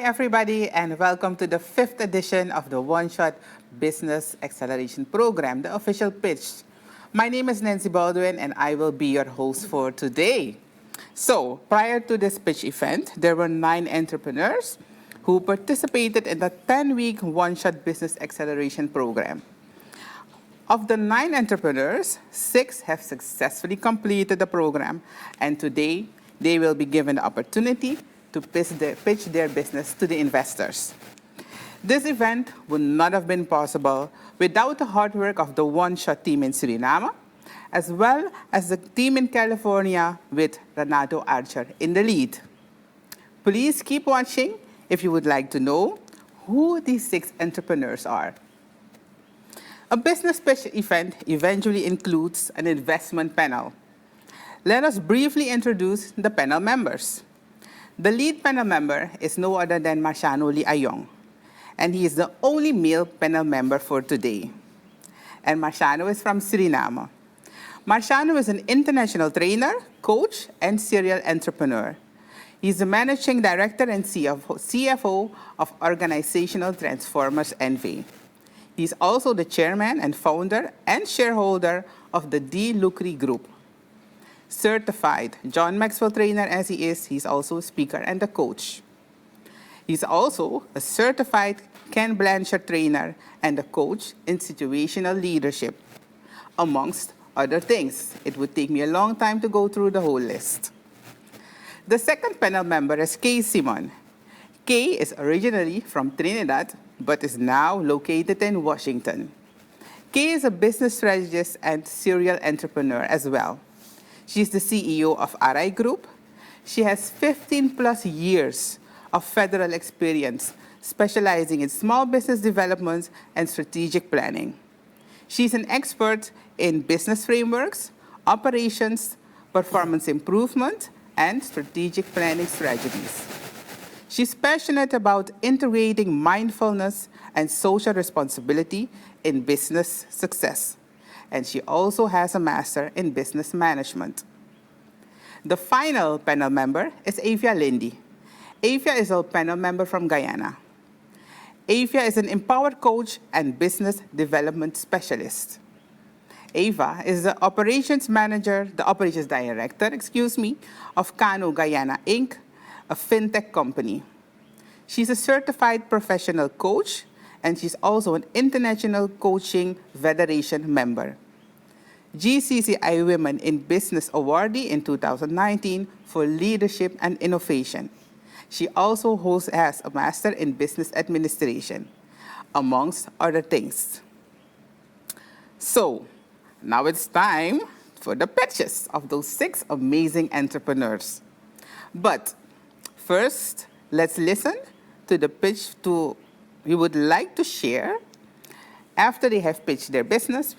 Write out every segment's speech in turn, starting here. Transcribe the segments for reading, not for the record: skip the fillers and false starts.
everybody, and welcome to the 5th edition of the OneShot Business Acceleration Program, the official pitch. My name is Nancy Baldwin, and I will be your host for today. So, prior to this pitch event, there were 9 entrepreneurs who participated in the 10-week OneShot Business Acceleration Program. Of the 9 entrepreneurs, 6 have successfully completed the program, and today they will be given the opportunity to pitch their business to the investors. This event would not have been possible without the hard work of the OneShot team in Suriname, as well as the team in California with Renato Archer in the lead. Please keep watching if you would like to know who these 6 entrepreneurs are. A business pitch event eventually includes an investment panel. Let us briefly introduce the panel members. The lead panel member is no other than Marciano Liayong, and he is the only male panel member for today. And Marciano is from Suriname. Marciano is an international trainer, coach, and serial entrepreneur. He is the managing director and CFO of Organizational Transformers NV. He is also the chairman and founder and shareholder of the D. Lucri Group. Certified John Maxwell trainer as he is, he's also a speaker and a coach. He's also a certified Ken Blanchard trainer and a coach in situational leadership, amongst other things. It would take me a long time to go through the whole list. The second panel member is 𝐂𝐸 Simon. 𝐂𝐸 is originally from Trinidad, but is now located in Washington. 𝐂𝐸 is a business strategist and serial entrepreneur as well. She's the CEO of RI Group. She has 15+ years of federal experience, specializing in small business development and strategic planning. She's an expert in business frameworks, operations, performance improvement, and strategic planning strategies. She's passionate about integrating mindfulness and social responsibility in business success. And she also has a master in business management. The final panel member is Evia Lindy. Evia is a panel member from Guyana. Evia is an empowered coach and business development specialist. Eva is the operations director, of Kano Guyana Inc., a fintech company. She's a certified professional coach, and she's also an International Coaching Federation member. GCCI Women in Business Awardee in 2019 for Leadership and Innovation. She also has a Master in Business Administration, amongst other things. So, now it's time for the pitches of those 6 amazing entrepreneurs. But first, let's listen to the pitch we would like to share. After they have pitched their business,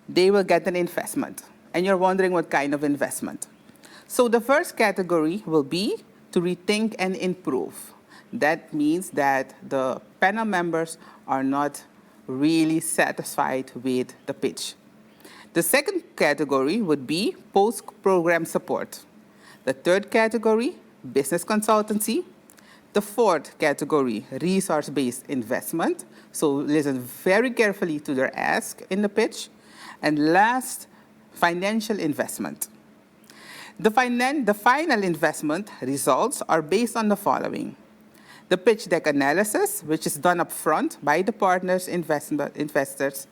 they will get an investment. And you're wondering what kind of investment. So the first category will be to rethink and improve. That means that the panel members are not really satisfied with the pitch. The second category would be post-program support. The third category, business consultancy. The fourth category, resource-based investment. So listen very carefully to their ask in the pitch. And last, financial investment. The final investment results are based on the following. The pitch deck analysis, which is done up front by the partners, investors,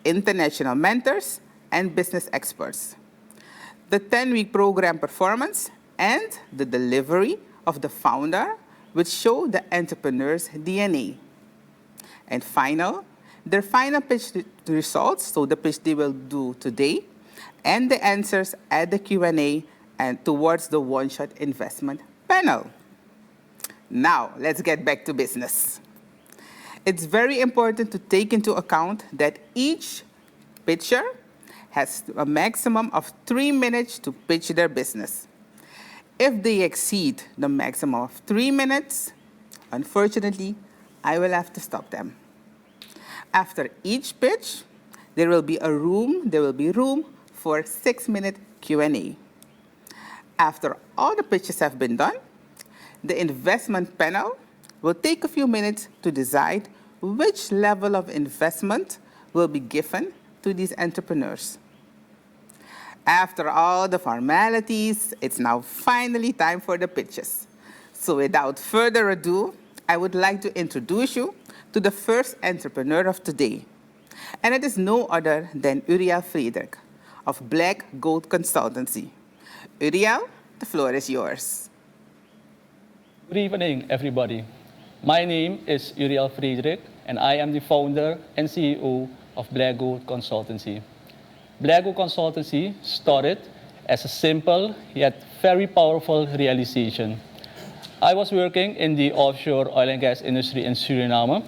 international mentors, and business experts. The 10-week program performance and the delivery of the founder, which show the entrepreneur's DNA. And their final pitch results, so the pitch they will do today, and the answers at the Q&A and towards the OneShot investment panel. Now, let's get back to business. It's very important to take into account that each pitcher has a maximum of 3 minutes to pitch their business. If they exceed the maximum of 3 minutes, unfortunately, I will have to stop them. After each pitch, there will be room for 6-minute Q&A. After all the pitches have been done, the investment panel We'll take a few minutes to decide which level of investment will be given to these entrepreneurs. After all the formalities, it's now finally time for the pitches. So without further ado, I would like to introduce you to the first entrepreneur of today. And it is no other than Uriel Freedrik of Black Gold Consultancy. Uriel, the floor is yours. Good evening, everybody. My name is Uriel Freedrik, and I am the founder and CEO of Black Gold Consultancy. Black Gold Consultancy started as a simple yet very powerful realization. I was working in the offshore oil and gas industry in Suriname,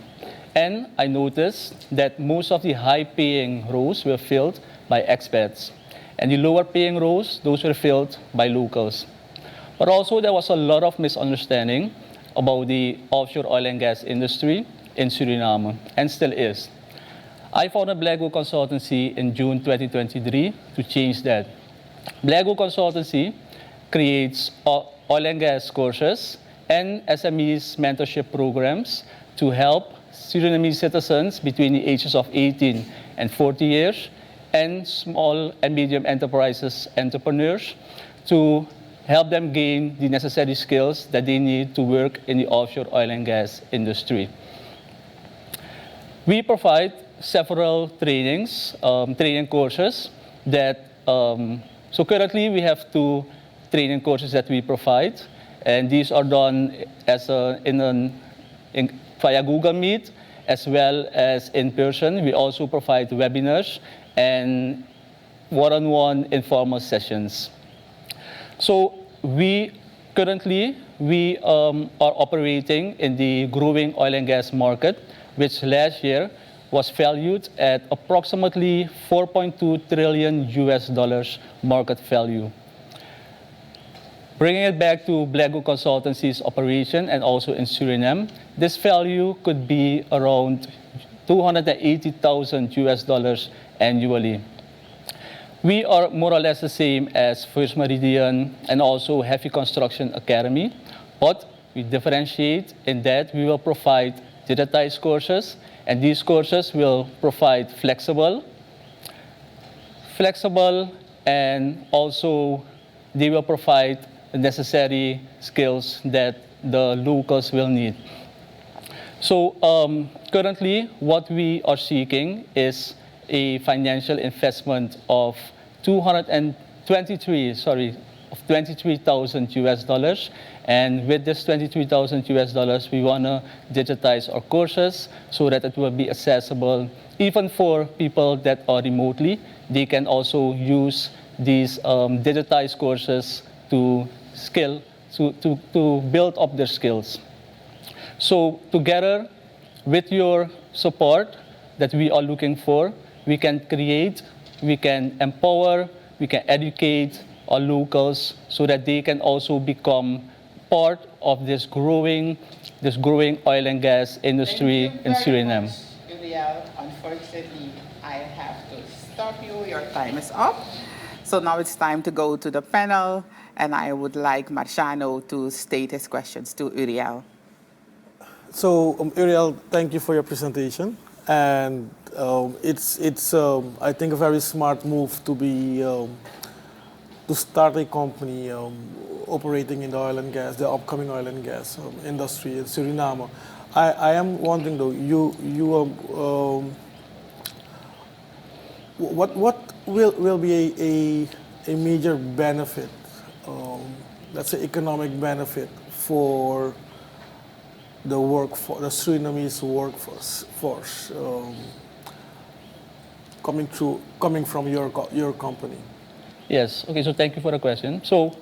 and I noticed that most of the high-paying roles were filled by expats, and the lower-paying roles, those were filled by locals. But also there was a lot of misunderstanding about the offshore oil and gas industry in Suriname, and still is. I founded Black Gold Consultancy in June 2023 to change that. Black Gold Consultancy creates oil and gas courses and SMEs mentorship programs to help Surinamese citizens between the ages of 18 and 40 years and small and medium enterprises entrepreneurs to help them gain the necessary skills that they need to work in the offshore oil and gas industry. We provide several training courses that, so currently we have 2 training courses that we provide, and these are done as via Google Meet as well as in person. We also provide webinars and one-on-one informal sessions. So we currently are operating in the growing oil and gas market, which last year was valued at approximately $4.2 trillion market value. Bringing it back to Black Gold Consultancy's operation and also in Suriname, this value could be around $280,000 annually. We are more or less the same as First Meridian and also Heavy Construction Academy, but we differentiate in that we will provide digitized courses, and these courses will provide flexible, and also they will provide the necessary skills that the locals will need. So currently, what we are seeking is a financial investment of $23,000, and with this $23,000, we want to digitize our courses so that it will be accessible even for people that are remotely. They can also use these digitized courses to build up their skills. So together with your support that we are looking for, we can create, we can empower, we can educate our locals so that they can also become part of this growing oil and gas industry in Suriname. Uriel, unfortunately, I have to stop you. Your time is up. So now it's time to go to the panel, and I would like Marciano to state his questions to Uriel. So, Uriel, thank you for your presentation. And it's I think, a very smart move to start a company operating in the oil and gas, the upcoming oil and gas industry in Suriname. I am wondering though, what will be a major benefit, let's say economic benefit for the Surinamese workforce coming from your company? Yes, okay, so thank you for the question. So,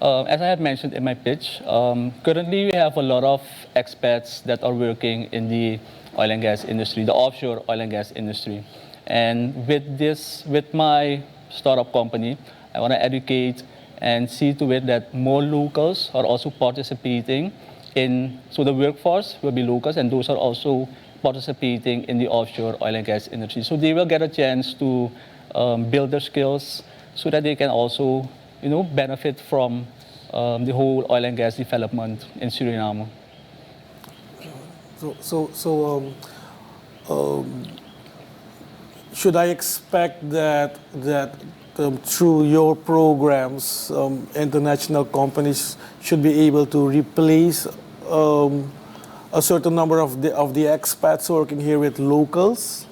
as I have mentioned in my pitch, currently we have a lot of expats that are working in the oil and gas industry, the offshore oil and gas industry. And with my startup company, I want to educate and see to it that more locals are also participating so the workforce will be locals, and those are also participating in the offshore oil and gas industry. So they will get a chance to build their skills so that they can also, benefit from the whole oil and gas development in Suriname. Um, should I expect that through your programs, international companies should be able to replace a certain number of the expats working here with locals?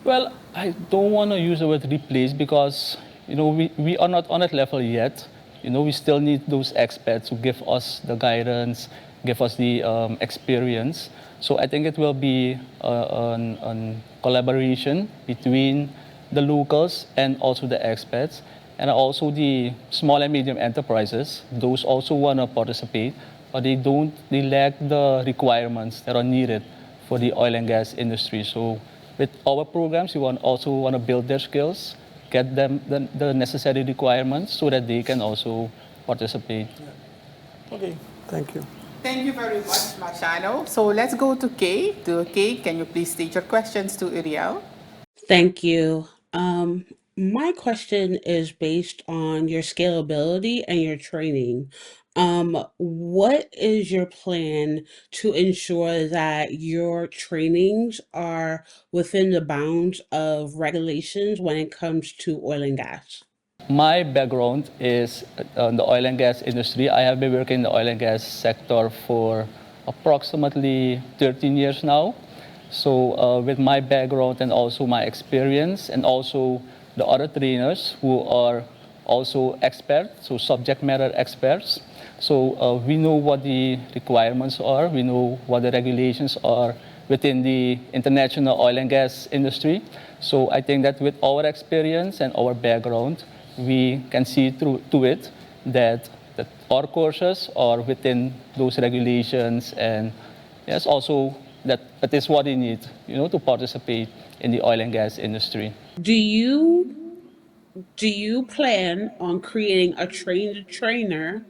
Well, I don't want to use the word replace because, we are not on that level yet. We still need those experts who give us the guidance, give us the experience. So I think it will be an collaboration between the locals and also the expats, and also the small and medium enterprises. Those also want to participate, but they lack the requirements that are needed for the oil and gas industry. So with our programs, we also want to build their skills, get them the necessary requirements so that they can also participate. Yeah. Okay, thank you. Thank you very much, Marciano. So let's go to Kay. Kay, can you please state your questions to Uriel? Thank you. My question is based on your scalability and your training. What is your plan to ensure that your trainings are within the bounds of regulations when it comes to oil and gas? My background is in the oil and gas industry. I have been working in the oil and gas sector for approximately 13 years now. So with my background and also my experience and also the other trainers who are also experts, so subject matter experts. So we know what the requirements are, we know what the regulations are within the international oil and gas industry. So I think that with our experience and our background, we can see through to it that our courses are within those regulations, and yes, also that is what they need, to participate in the oil and gas industry. Do you plan on creating a trainer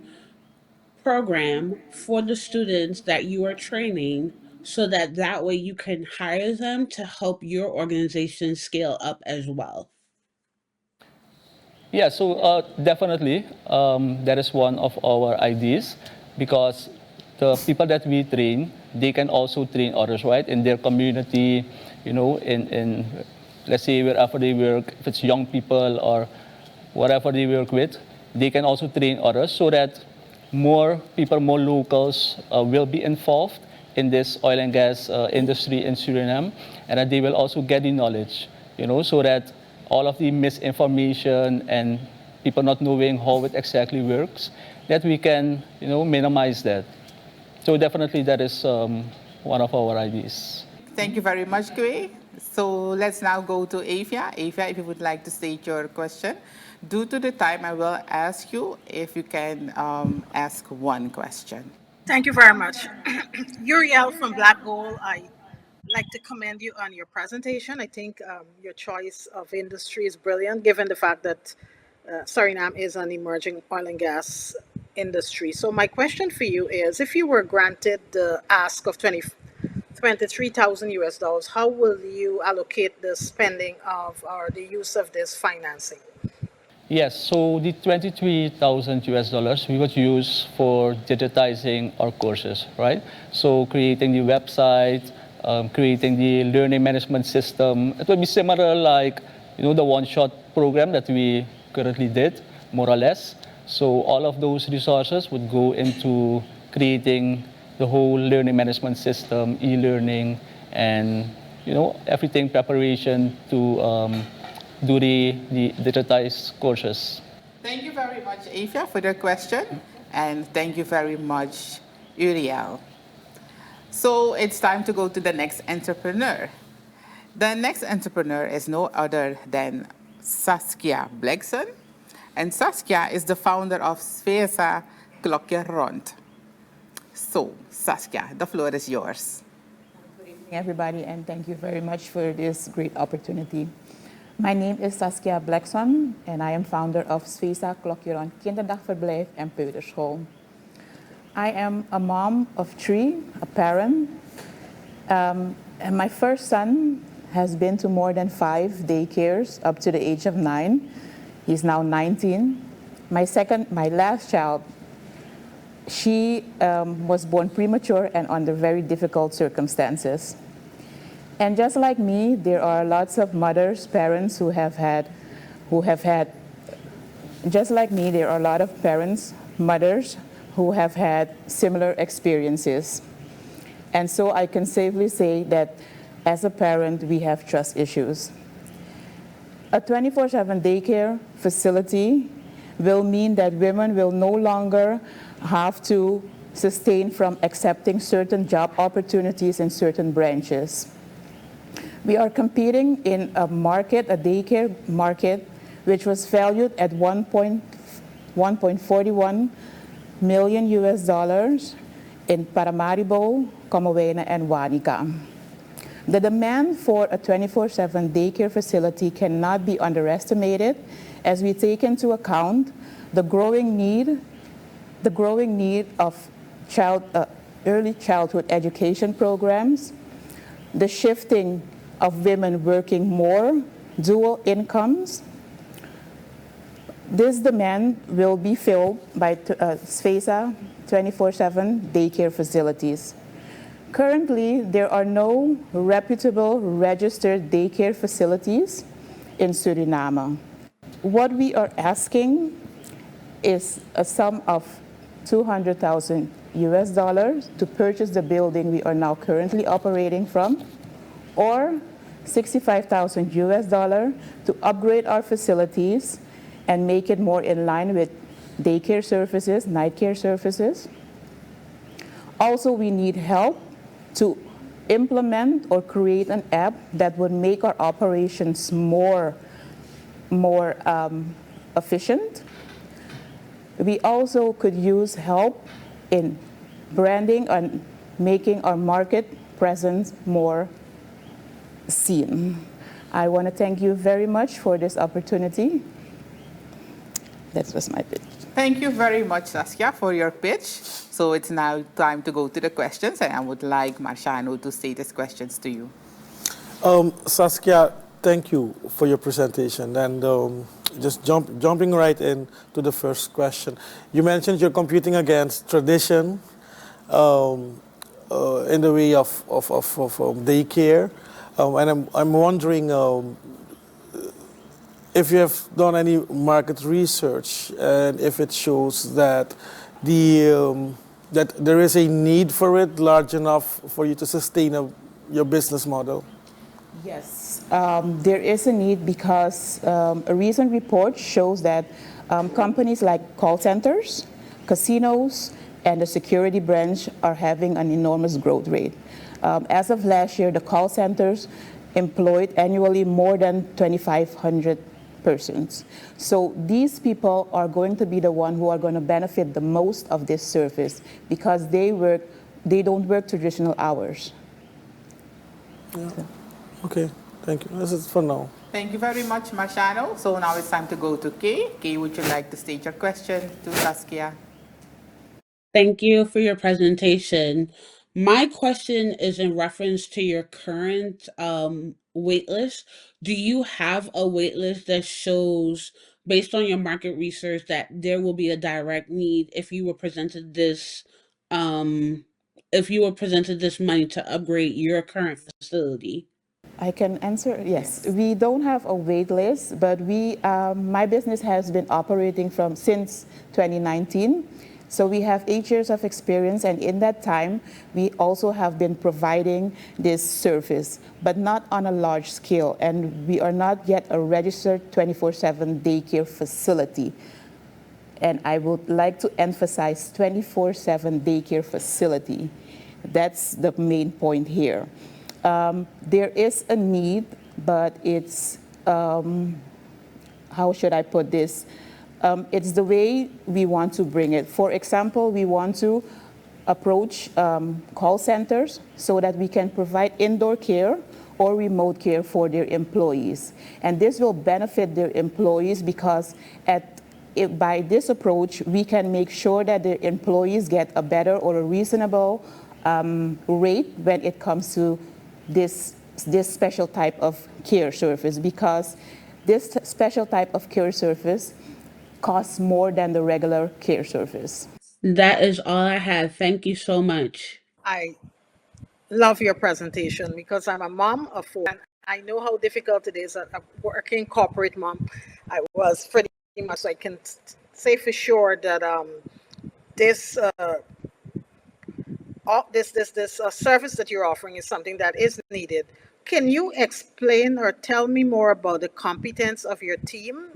program for the students that you are training so that way you can hire them to help your organization scale up as well? Yeah, so definitely that is one of our ideas, because the people that we train, they can also train others, right, in their community, in let's say wherever they work, if it's young people or whatever they work with, they can also train others so that more people, more locals will be involved in this oil and gas industry in Suriname, and that they will also get the knowledge, so that all of the misinformation and people not knowing how it exactly works, that we can, minimize that. So definitely that is one of our ideas. Thank you very much, Kay. So let's now go to Avia. Avia, if you would like to state your question. Due to the time, I will ask you if you can ask one question. Thank you very much. Uriel from Black Gold, I like to commend you on your presentation. I think your choice of industry is brilliant, given the fact that Suriname is an emerging oil and gas industry. So my question for you is, if you were granted the ask of 23,000 US dollars, how will you allocate the spending of or the use of this financing? Yes, so the 23,000 US dollars we would use for digitizing our courses, right? So creating the website, creating the learning management system. It will be similar like, the OneShot program that we currently did, more or less. So all of those resources would go into creating the whole learning management system, e-learning, and, everything preparation to do the digitized courses. Thank you very much, Avia, for the question. And thank you very much, Uriel. So it's time to go to the next entrepreneur. The next entrepreneur is no other than Saskia Blackson. And Saskia is the founder of Svesa Klokjerond. So, Saskia, the floor is yours. Good evening, everybody, and thank you very much for this great opportunity. My name is Saskia Blackson, and I am founder of Svesa Klokjerond Kinderdagverblijf en Peuterschool. I am a mom of 3, a parent, and my first son has been to more than 5 daycares up to the age of 9. He's now 19. My last child She was born premature and under very difficult circumstances. And just like me, there are lots of mothers, parents who have had, just like me, there are a lot of parents, mothers who have had similar experiences. And so I can safely say that as a parent, we have trust issues. A 24/7 daycare facility will mean that women will no longer have to sustain from accepting certain job opportunities in certain branches. We are competing in a market, a daycare market, which was valued at $1.41 million in Paramaribo, 𝐂𝐨𝐴𝐻𝐿, and Wanica. The demand for a 24/7 daycare facility cannot be underestimated as we take into account the growing need of early childhood education programs, the shifting of women working more, dual incomes. This demand will be filled by Svesa 24/7 daycare facilities. Currently, there are no reputable registered daycare facilities in Suriname. What we are asking is a sum of $200,000 to purchase the building we are now currently operating from, or $65,000 to upgrade our facilities and make it more in line with daycare services, night care services. Also, we need help to implement or create an app that would make our operations more efficient. We also could use help in branding and making our market presence more seen. I want to thank you very much for this opportunity. That was my pitch. Thank you very much, Saskia, for your pitch. So it's now time to go to the questions, and I would like Marciano to state his questions to you. Saskia, thank you for your presentation. And just jumping right into the first question. You mentioned you're competing against tradition in the way of daycare. And I'm wondering if you have done any market research and if it shows that that there is a need for it large enough for you to sustain your business model. Yes, there is a need because a recent report shows that companies like call centers, casinos, and the security branch are having an enormous growth rate. As of last year, the call centers employed annually more than 2,500 persons. So these people are going to be the one who are going to benefit the most of this service because they don't work traditional hours. Yeah. Okay, thank you. This is for now. Thank you very much, Marciano. So now it's time to go to Kay. Kay, would you like to state your question to Saskia? Thank you for your presentation. My question is in reference to your current waitlist. Do you have a waitlist that shows, based on your market research, that there will be a direct need if you were presented this money to upgrade your current facility? I can answer, yes. We don't have a wait list, but my business has been operating since 2019. So we have 8 years of experience, and in that time, we also have been providing this service, but not on a large scale. And we are not yet a registered 24/7 daycare facility. And I would like to emphasize 24/7 daycare facility. That's the main point here. There is a need, but it's, how should I put this? It's the way we want to bring it. For example, we want to approach call centers so that we can provide indoor care or remote care for their employees. And this will benefit their employees because by this approach, we can make sure that their employees get a better or a reasonable rate when it comes to this special type of care service, because this special type of care service costs more than the regular care service. That is all I have. Thank you so much. I love your presentation because I'm a mom of four and I know how difficult it is. A working corporate mom, I was pretty much. I can say for sure that this service that you're offering is something that is needed. Can you explain or tell me more about the competence of your team?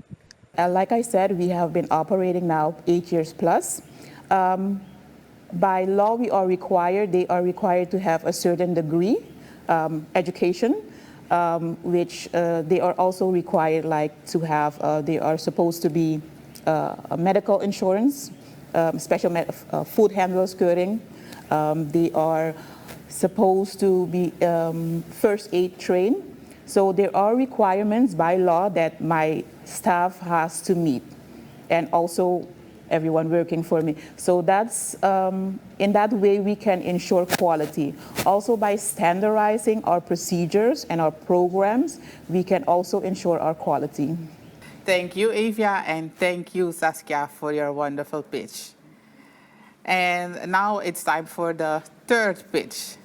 Like I said, we have been operating now 8 years plus. By law, they are required to have a certain degree, education, which they are also required to have, they are supposed to be a medical insurance, food handlers coding. They are supposed to be first aid trained. So there are requirements by law that my staff has to meet, and also everyone working for me. So that's, in that way we can ensure quality. Also by standardizing our procedures and our programs, we can also ensure our quality. Thank you, Evia, and thank you, Saskia, for your wonderful pitch. And now it's time for the third pitch.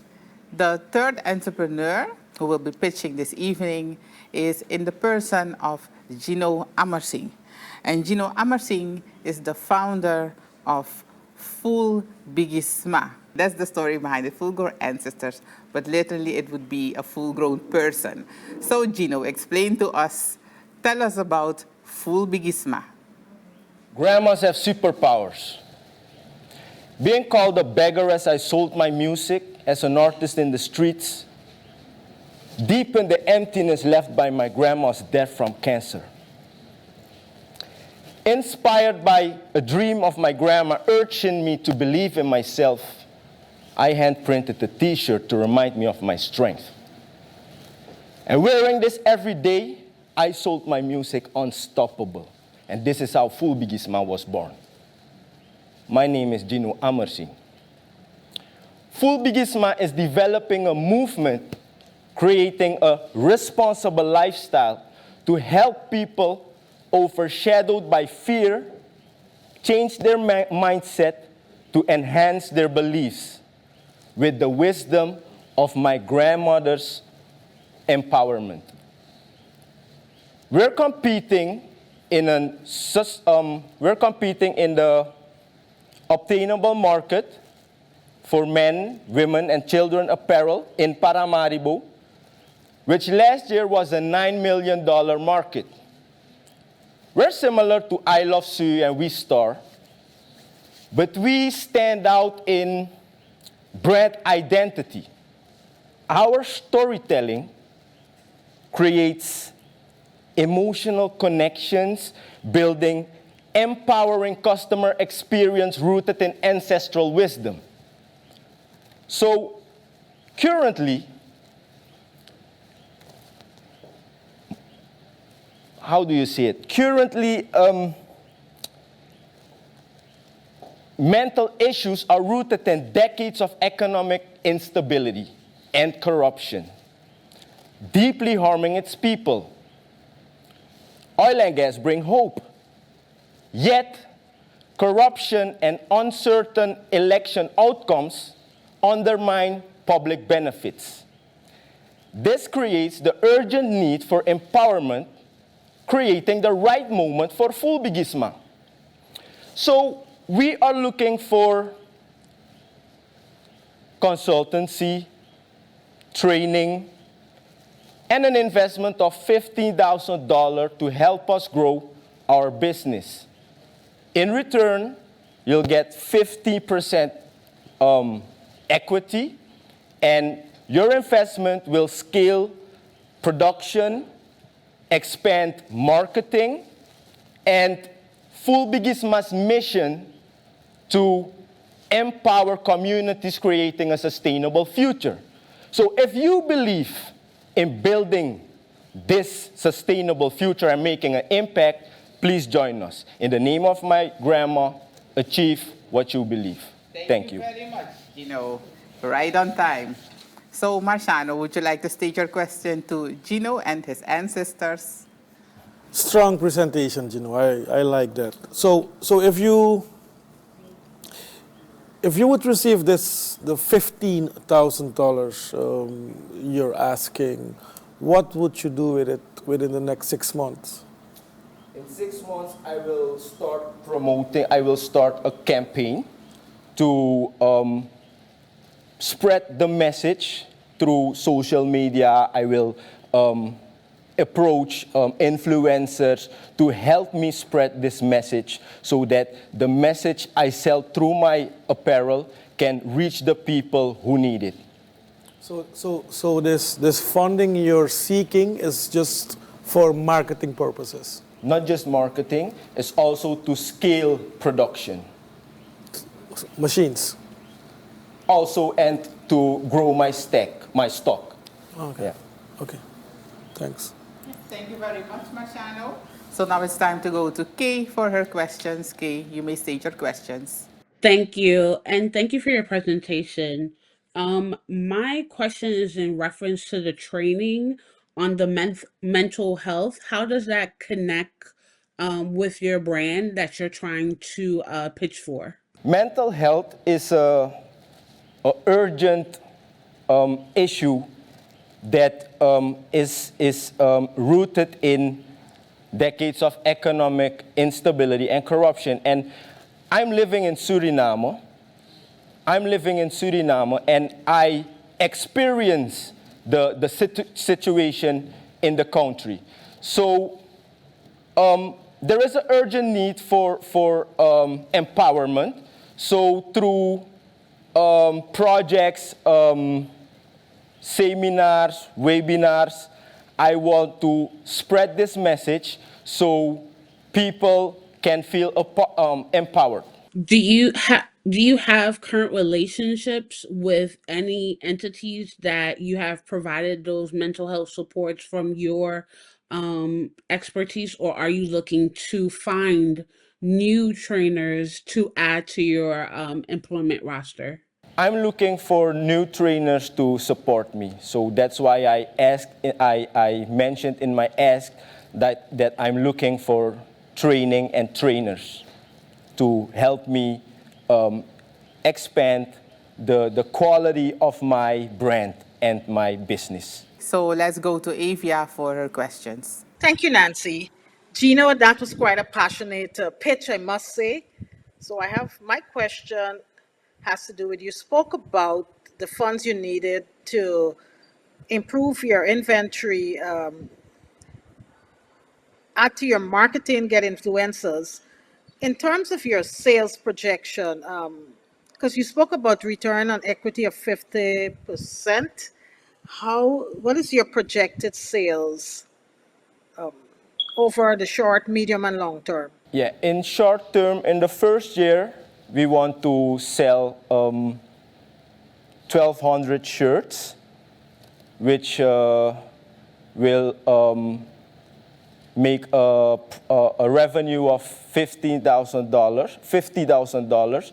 The third entrepreneur who will be pitching this evening is in the person of Gino Ammersingh. And Gino Ammersingh is the founder of Full BIGISMA. That's the story behind it, full-grown ancestors, but literally it would be a full-grown person. So Gino, explain to us, tell us about Full BIGISMA. Grandmas have superpowers. Being called a beggar as I sold my music as an artist in the streets deepened the emptiness left by my grandma's death from cancer. Inspired by a dream of my grandma urging me to believe in myself, I hand-printed a t-shirt to remind me of my strength. And wearing this every day, I sold my music unstoppable. And this is how Full BIGISMA was born. My name is Gino Ammersingh. Full BIGISMA is developing a movement, creating a responsible lifestyle to help people overshadowed by fear change their mindset to enhance their beliefs with the wisdom of my grandmother's empowerment. We're competing in the obtainable market for men, women, and children apparel in Paramaribo, which last year was a $9 million market. We're similar to I Love Sue and We Star, but we stand out in brand identity. Our storytelling creates emotional connections, building empowering customer experience rooted in ancestral wisdom. So currently, how do you see it? Currently, mental issues are rooted in decades of economic instability and corruption, deeply harming its people. Oil and gas bring hope. Yet, corruption and uncertain election outcomes undermine public benefits. This creates the urgent need for empowerment, creating the right moment for Full BIGISMA. So we are looking for consultancy, training, and an investment of $15,000 to help us grow our business. In return, you'll get 50% equity, and your investment will scale production, expand marketing, and Full BIGISMA's mission to empower communities creating a sustainable future. So if you believe in building this sustainable future and making an impact, please join us. In the name of my grandma, achieve what you believe. Thank you. Thank you very much, Gino. Right on time. So, Marciano, would you like to state your question to Gino and his ancestors? Strong presentation, Gino. I like that. So If you would receive the $15,000 you're asking, what would you do with it within the next 6 months? In 6 months, I will start promoting, I will start a campaign to spread the message through social media. I will approach influencers to help me spread this message so that the message I sell through my apparel can reach the people who need it. So this funding you're seeking is just for marketing purposes? Not just marketing, it's also to scale production. Machines? Also, and to grow my stock. Okay. Yeah. Okay. Thanks. Thank you very much, Marciano. So now it's time to go to Kay for her questions. Kay, you may state your questions. Thank you, and thank you for your presentation. My question is in reference to the training on the mental health. How does that connect with your brand that you're trying to pitch for? Mental health is a urgent issue that is rooted in decades of economic instability and corruption. And I'm living in Suriname. And I experience the situation in the country. So there is an urgent need for empowerment. So through projects, seminars, webinars, I want to spread this message so people can feel empowered. Do you have current relationships with any entities that you have provided those mental health supports from your expertise, or are you looking to find new trainers to add to your employment roster? I'm looking for new trainers to support me. So that's why I mentioned in my ask that I'm looking for training and trainers to help me expand the quality of my brand and my business. So let's go to Avia for her questions. Thank you, Nancy. Gino, that was quite a passionate pitch, I must say. So I have my question has to do with, you spoke about the funds you needed to improve your inventory, add to your marketing, get influencers. In terms of your sales projection, because you spoke about return on equity of 50%, what is your projected sales over the short, medium, and long term? Yeah, in short term, in the first year, we want to sell 1,200 shirts, which will make a revenue of $50,000.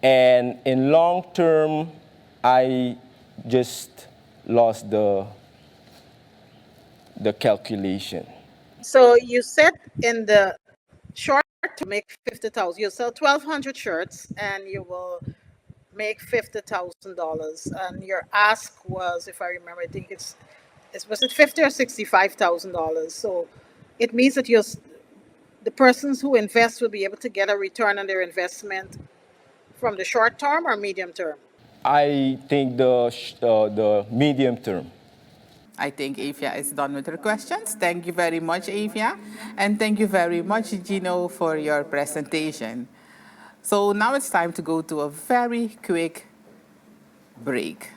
And in long term, I just lost the calculation. So you said in the short to make 50,000, you sell 1,200 shirts and you will make $50,000. And your ask was, if I remember, I think was it $50,000 or $65,000? So it means that the persons who invest will be able to get a return on their investment from the short term or medium term? I think the medium term. I think Avia is done with her questions. Thank you very much, Avia. And thank you very much, Gino, for your presentation. So now it's time to go to a very quick break.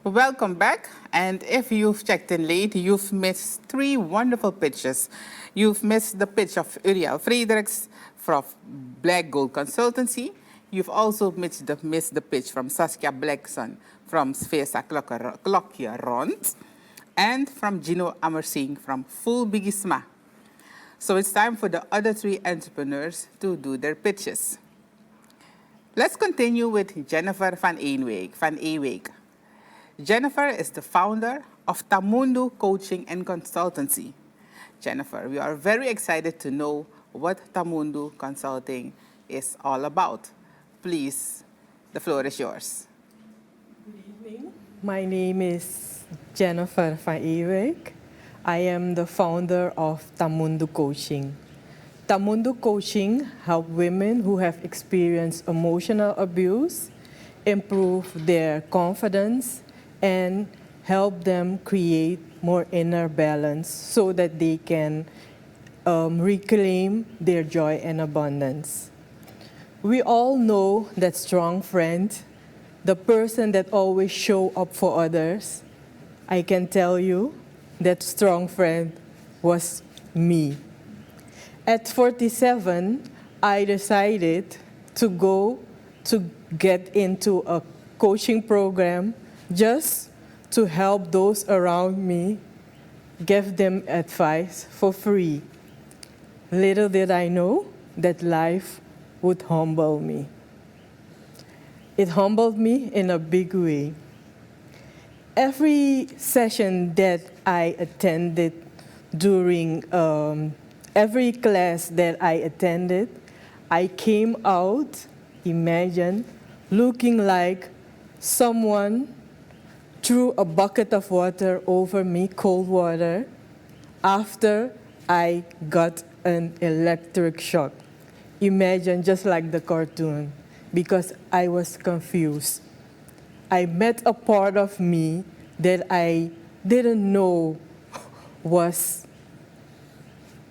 Welcome back. And if you've checked in late, you've missed three wonderful pitches. You've missed the pitch of Uriel Freedrik from Black Gold Consultancy. You've also missed the pitch from Saskia Blackson from Svesa Klokjerond and from Gino Ammersingh from full BIGISMA. So it's time for the other three entrepreneurs to do their pitches. Let's continue with Jennifer van Ewijk. Jennifer is the founder of Tamunda Coaching and Consultancy. Jennifer, we are very excited to know what Tamunda Consulting is all about. Please, the floor is yours. Good evening. My name is Jennifer van Ewijk. I am the founder of Tamunda Coaching. Tamunda Coaching helps women who have experienced emotional abuse improve their confidence and help them create more inner balance so that they can reclaim their joy and abundance. We all know that strong friend, the person that always show up for others. I can tell you that strong friend was me. At 47, I decided to get into a coaching program just to help those around me, give them advice for free. Little did I know that life would humble me. It humbled me in a big way. Every session that I attended during every class that I attended, I came out, imagine, looking like someone threw a bucket of water over me, cold water, after I got an electric shock. Imagine, just like the cartoon, because I was confused. I met a part of me that I didn't know was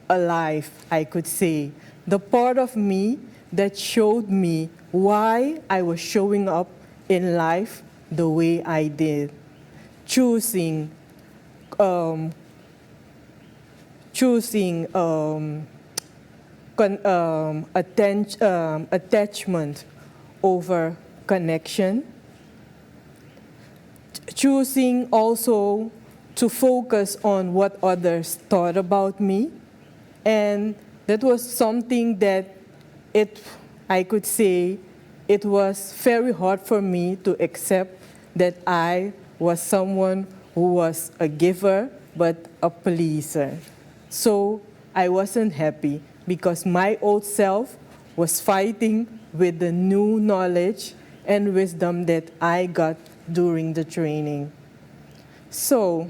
alive, I could say. The part of me that showed me why I was showing up in life the way I did. Choosing attachment over connection. Choosing also to focus on what others thought about me. And that was something that I could say it was very hard for me to accept that I was someone who was a giver but a pleaser. So I wasn't happy because my old self was fighting with the new knowledge and wisdom that I got during the training. So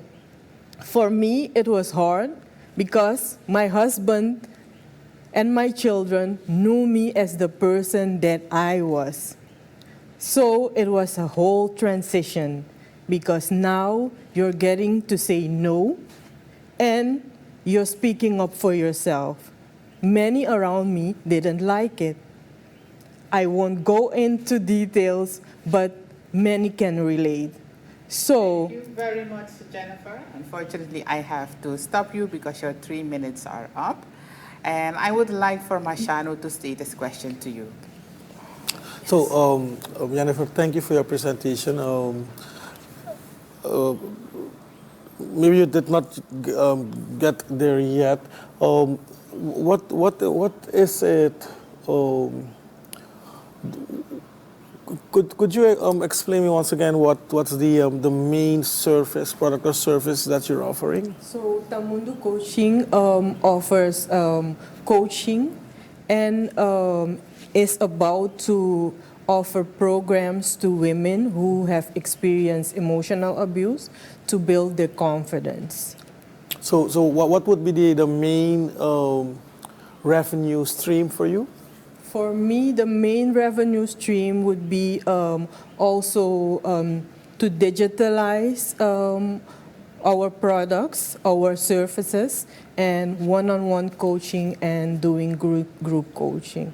for me, it was hard because my husband and my children knew me as the person that I was. So it was a whole transition because now you're getting to say no and you're speaking up for yourself. Many around me didn't like it. I won't go into details, but many can relate. So, thank you very much, Jennifer. Unfortunately, I have to stop you because your 3 minutes are up. And I would like for Mashano to state this question to you. So, Jennifer, thank you for your presentation. Maybe you did not get there yet. What is it? Could you explain me once again what's the main service, product or service that you're offering? So Tamunda Coaching offers coaching and is about to offer programs to women who have experienced emotional abuse to build their confidence. So what would be the main revenue stream for you? For me, the main revenue stream would be also to digitalize our products, our services, and one-on-one coaching and doing group coaching.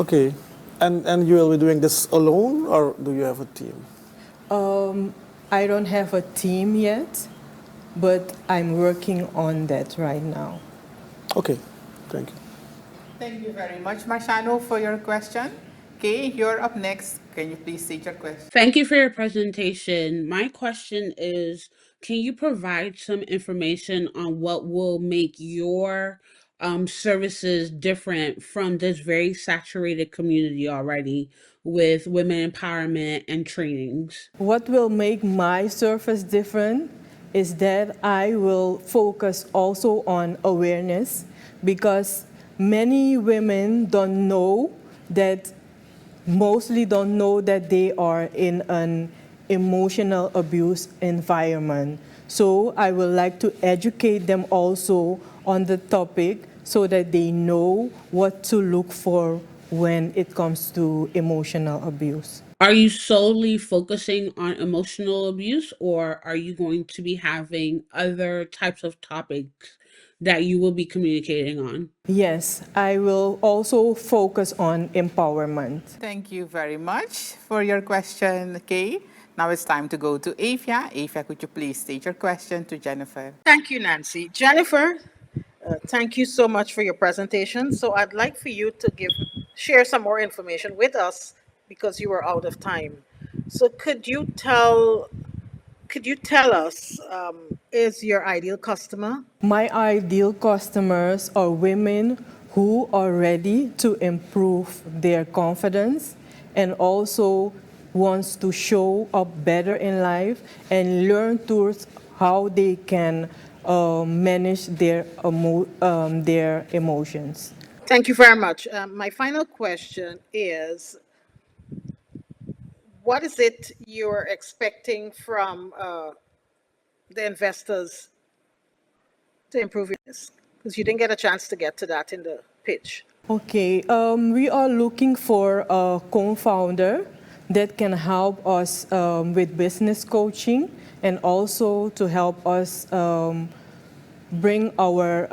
Okay. And you will be doing this alone, or do you have a team? I don't have a team yet, but I'm working on that right now. Okay, thank you. Thank you very much, Marciano, for your question. Kay, you're up next. Can you please state your question? Thank you for your presentation. My question is, can you provide some information on what will make your services different from this very saturated community already with women empowerment and trainings? What will make my service different is that I will focus also on awareness, because many women mostly don't know that they are in an emotional abuse environment. So I would like to educate them also on the topic so that they know what to look for when it comes to emotional abuse. Are you solely focusing on emotional abuse, or are you going to be having other types of topics that you will be communicating on? Yes, I will also focus on empowerment. Thank you very much for your question, Kay. Now it's time to go to Avia. Avia, could you please state your question to Jennifer? Thank you, Nancy. Jennifer, thank you so much for your presentation. So I'd like for you to share some more information with us because you were out of time. So could you tell us, is your ideal customer? My ideal customers are women who are ready to improve their confidence and also wants to show up better in life and learn tools how they can manage their emotions. Thank you very much. My final question is, what is it you're expecting from the investors to improve your business? Because you didn't get a chance to get to that in the pitch. Okay, we are looking for a co-founder that can help us with business coaching and also to help us bring our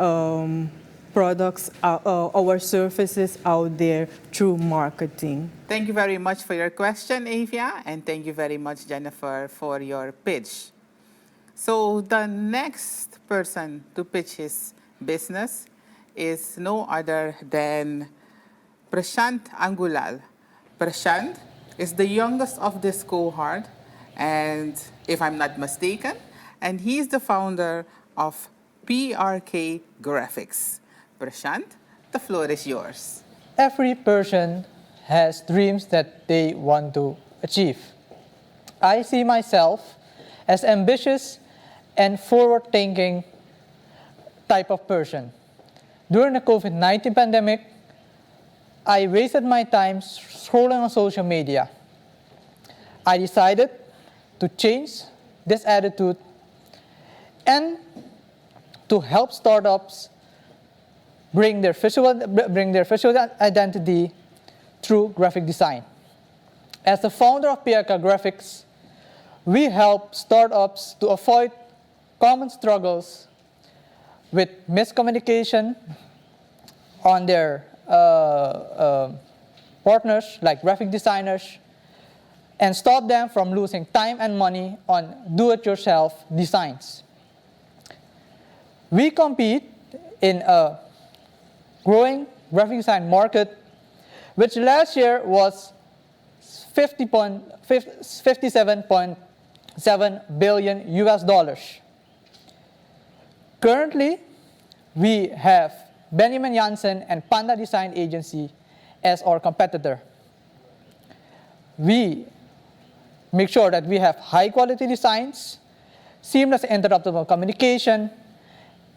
products, our services out there through marketing. Thank you very much for your question, Avia, and thank you very much, Jennifer, for your pitch. So the next person to pitch his business is no other than Prechand Angoelal. Prechand is the youngest of this cohort, and if I'm not mistaken, and he's the founder of PRK Graphicz. Prechand, the floor is yours. Every person has dreams that they want to achieve. I see myself as ambitious and forward-thinking type of person. During the COVID-19 pandemic, I wasted my time scrolling on social media. I decided to change this attitude and to help startups bring their visual identity through graphic design. As the founder of PRK Graphicz, we help startups to avoid common struggles with miscommunication on their partners like graphic designers and stop them from losing time and money on do-it-yourself designs. We compete in a growing graphic design market, which last year was $57.7 billion. Currently, we have Benjamin Janssen and Panda Design Agency as our competitor. We make sure that we have high quality designs, seamless interruptible communication,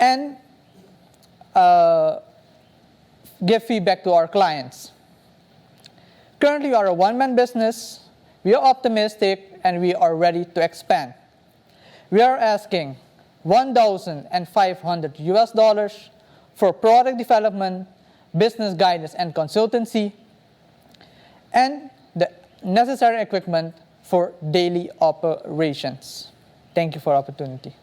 and give feedback to our clients. Currently, we are a one-man business. We are optimistic and we are ready to expand. We are asking $1,500 for product development, business guidance and consultancy, and the necessary equipment for daily operations. Thank you for the opportunity.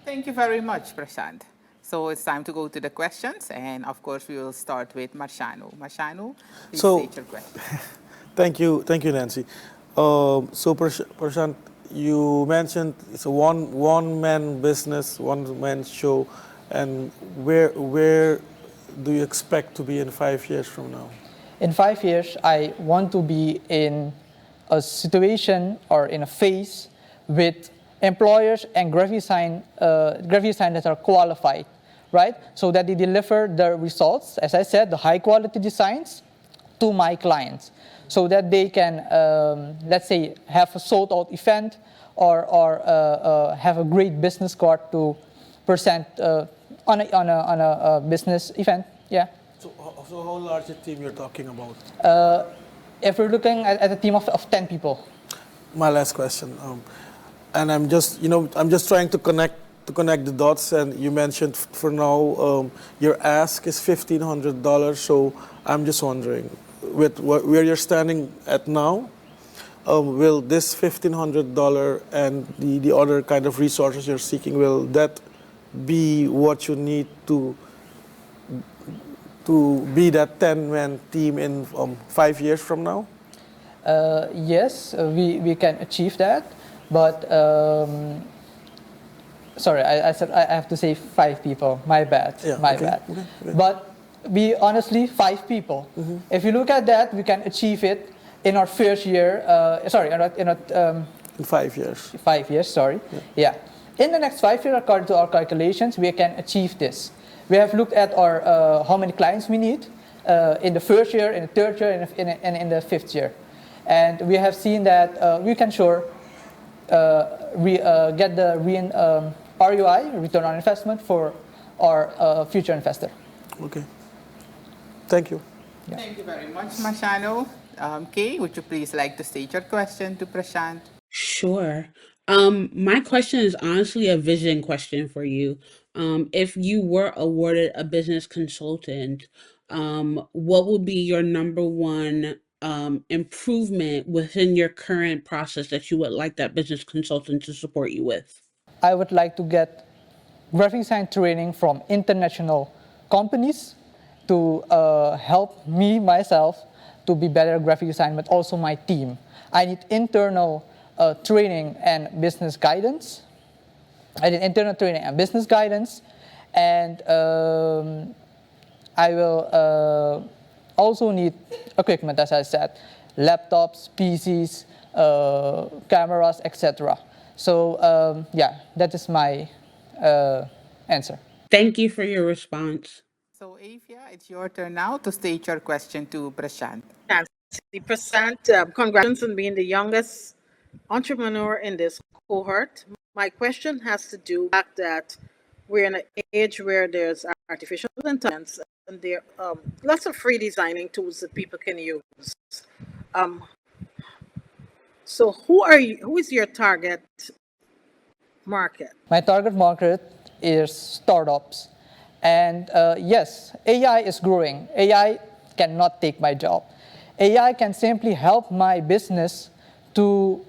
Thank you very much, Prechand. So it's time to go to the questions, and of course we will start with Marciano. Marciano, please So- state your question. Thank you, Nancy. So Prechand, you mentioned it's a one-man business, one-man show, and where do you expect to be in 5 years from now? In 5 years, I want to be in a situation or in a phase with employers and graphic design that are qualified, right? So that they deliver the results, as I said, the high quality designs to my clients, so that they can, let's say, have a sold out event or have a great business card to present on a business event. Yeah. So how large a team you're talking about? If we're looking at a team of 10 people. My last question, and I'm just trying to connect the dots. And you mentioned for now your ask is $1,500. So I'm just wondering, with where you're standing at now, will this $1,500 and the other kind of resources you're seeking, will that be what you need to be that 10-man team in 5 years from now? Yes, we can achieve that, but sorry, I said I have to say 5 people. My bad. Yeah, my okay, bad. okay. But we honestly 5 people. Mm-hmm. If you look at that, we can achieve it in our first year. In 5 years. 5 years. Sorry. Yeah. In the next 5 years, according to our calculations, we can achieve this. We have looked at our how many clients we need in the first year, in the third year, and in the 5th year. And we have seen that we can get the ROI, return on investment, for our future investor. Okay. Thank you. Yeah. Thank you very much, Marciano. Kay, would you please like to state your question to Prechand? Sure. My question is honestly a vision question for you. If you were awarded a business consultant, what would be your number one improvement within your current process that you would like that business consultant to support you with? I would like to get graphic design training from international companies to help me, myself, to be better at graphic design, but also my team. I need internal training and business guidance. And I will also need equipment, as I said, laptops, PCs, cameras, etc. So yeah, that is my answer. Thank you for your response. So, Avia, it's your turn now to state your question to Prechand. Prechand, congratulations on being the youngest entrepreneur in this cohort. My question has to do with the fact that we're in an age where there's artificial intelligence and there are lots of free designing tools that people can use. So who is your target market? My target market is startups. And yes, AI is growing. AI cannot take my job. AI can simply help my business to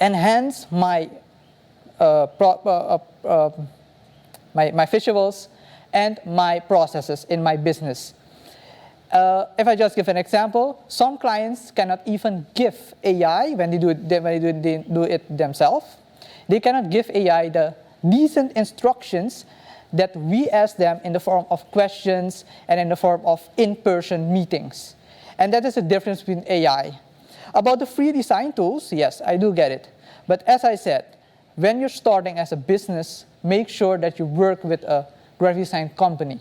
enhance my my visuals and my processes in my business. If I just give an example, some clients cannot even give AI when they do it themselves. They cannot give AI the decent instructions that we ask them in the form of questions and in the form of in-person meetings. And that is the difference between AI. About the free design tools, yes, I do get it. But as I said, when you're starting as a business, make sure that you work with a graphic design company.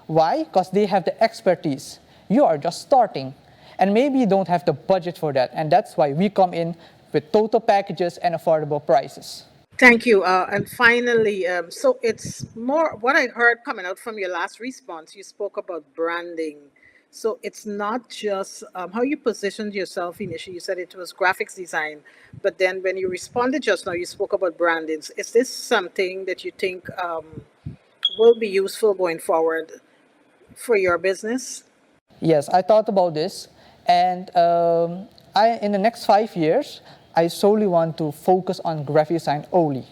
Why? Because they have the expertise. You are just starting. And maybe you don't have the budget for that. And that's why we come in with total packages and affordable prices. Thank you. And finally, so it's more what I heard coming out from your last response. You spoke about branding. So it's not just how you positioned yourself initially. You said it was graphics design, but then when you responded just now, you spoke about branding. Is this something that you think will be useful going forward for your business? Yes, I thought about this, and in the next 5 years, I solely want to focus on graphic design only.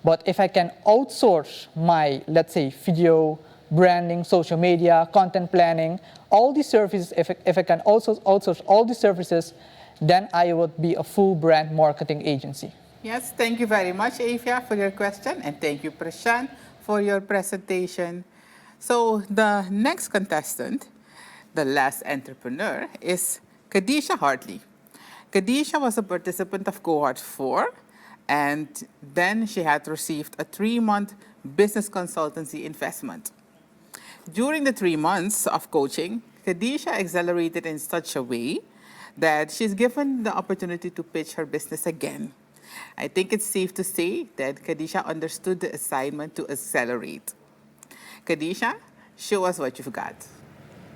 But if I can outsource my, let's say, video, branding, social media, content planning, all these services, if I can also outsource all these services, then I would be a full brand marketing agency. Yes, thank you very much, Evia, for your question, and thank you, Prechand, for your presentation. So the next contestant, the last entrepreneur, is 𝐂𝐨𝐧𝐠 Hartley. 𝐂𝐨𝐧𝐠 was a participant of Cohort 4, and then she had received a 3-month business consultancy investment. During the 3 months of coaching, 𝐂𝐨𝐧𝐠 accelerated in such a way that she's given the opportunity to pitch her business again. I think it's safe to say that 𝐂𝐨𝐧𝐠 understood the assignment to accelerate. 𝐂𝐨𝐧𝐠, show us what you've got.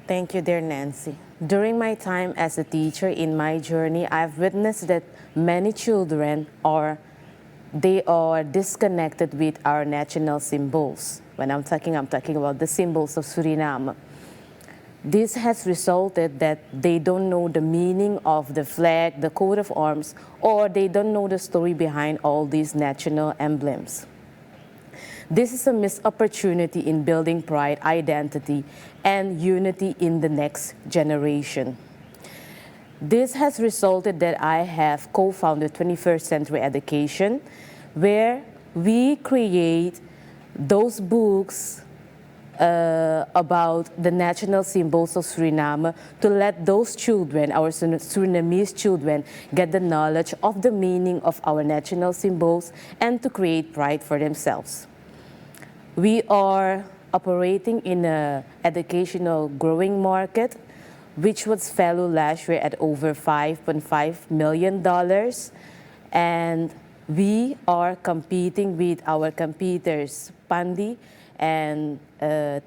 Thank you, dear Nancy. During my time as a teacher in my journey, I've witnessed that many children are disconnected with our national symbols. When I'm talking about the symbols of Suriname. This has resulted that they don't know the meaning of the flag, the coat of arms, or they don't know the story behind all these national emblems. This is a missed opportunity in building pride, identity, and unity in the next generation. This has resulted that I have co-founded 21st Century Education, where we create those books about the national symbols of Suriname to let those children, our Surinamese children, get the knowledge of the meaning of our national symbols and to create pride for themselves. We are operating in an educational growing market, which was valued last year at over $5.5 million. And we are competing with our competitors, Pandi and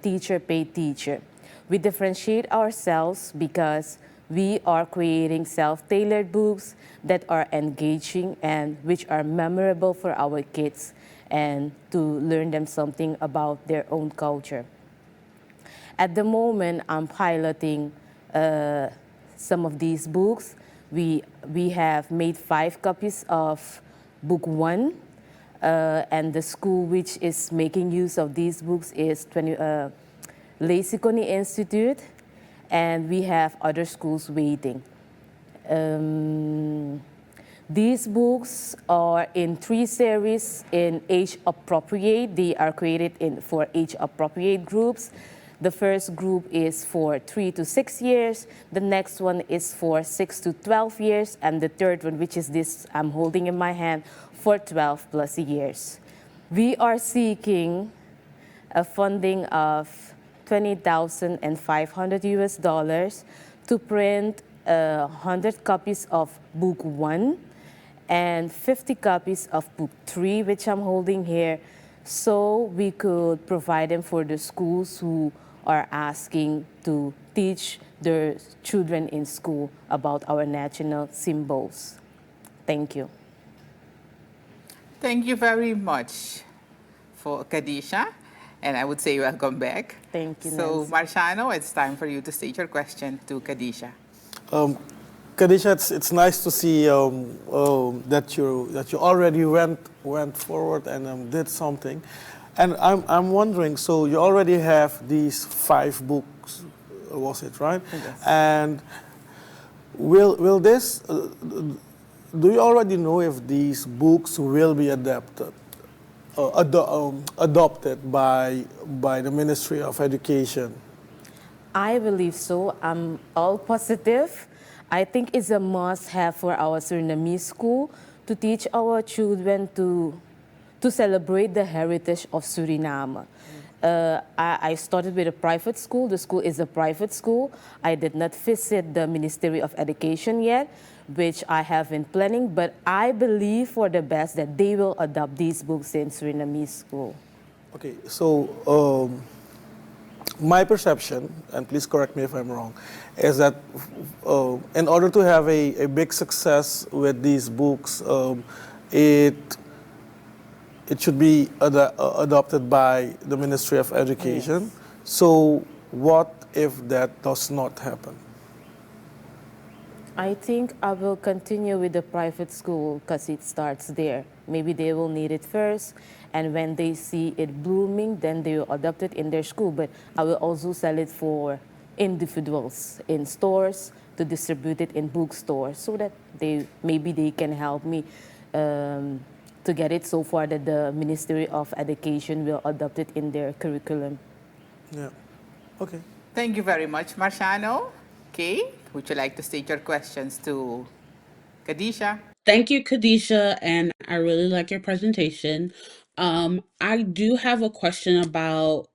Teacher Pay Teacher. We differentiate ourselves because we are creating self-tailored books that are engaging and which are memorable for our kids and to learn them something about their own culture. At the moment, I'm piloting some of these books. We have made 5 copies of book 1, and the school which is making use of these books is 𝐏𝐢𝐭𝐜𝐡 Institute, and we have other schools waiting. These books are in 3 series in age appropriate. They are created for age appropriate groups. The first group is for 3 to 6 years. The next one is for 6 to 12 years. And the third one, which is this I'm holding in my hand, for 12 plus years. We are seeking a funding of $20,500 to print 100 copies of book 1 and 50 copies of book 3, which I'm holding here, so we could provide them for the schools who are asking to teach their children in school about our national symbols. Thank you. Thank you very much for 𝐂𝐨𝐧𝐠, and I would say welcome back. Thank you, So, Nancy. Marciano, it's time for you to state your question to 𝐂𝐨𝐧𝐠. 𝐂𝐨𝐴, it's nice to see that you already went forward and did something, and I'm wondering. So you already have these 5 books, was it right? Yes. And will this? Do you already know if these books will be adopted by the Ministry of Education? I believe so. I'm all positive. I think it's a must-have for our Surinamese school to teach our children to celebrate the heritage of Suriname. I started with a private school. The school is a private school. I did not visit the Ministry of Education yet, which I have been planning, but I believe for the best that they will adopt these books in Surinamese school. Okay, so my perception, and please correct me if I'm wrong, is that in order to have a big success with these books, it should be adopted by the Ministry of Education. Yes. So what if that does not happen? I think I will continue with the private school because it starts there maybe they will need it first, and when they see it blooming, then they will adopt it in their school. But I will also sell it for individuals in stores, to distribute it in bookstores, so that maybe they can help me to get it so far that the Ministry of Education will adopt it in their curriculum. Yeah. Okay. Thank you very much, Marciano. Kay, would you like to state your questions to 𝐂𝐤𝐧𝐜? Thank you, Khadisha, and I really like your presentation. I do have a question about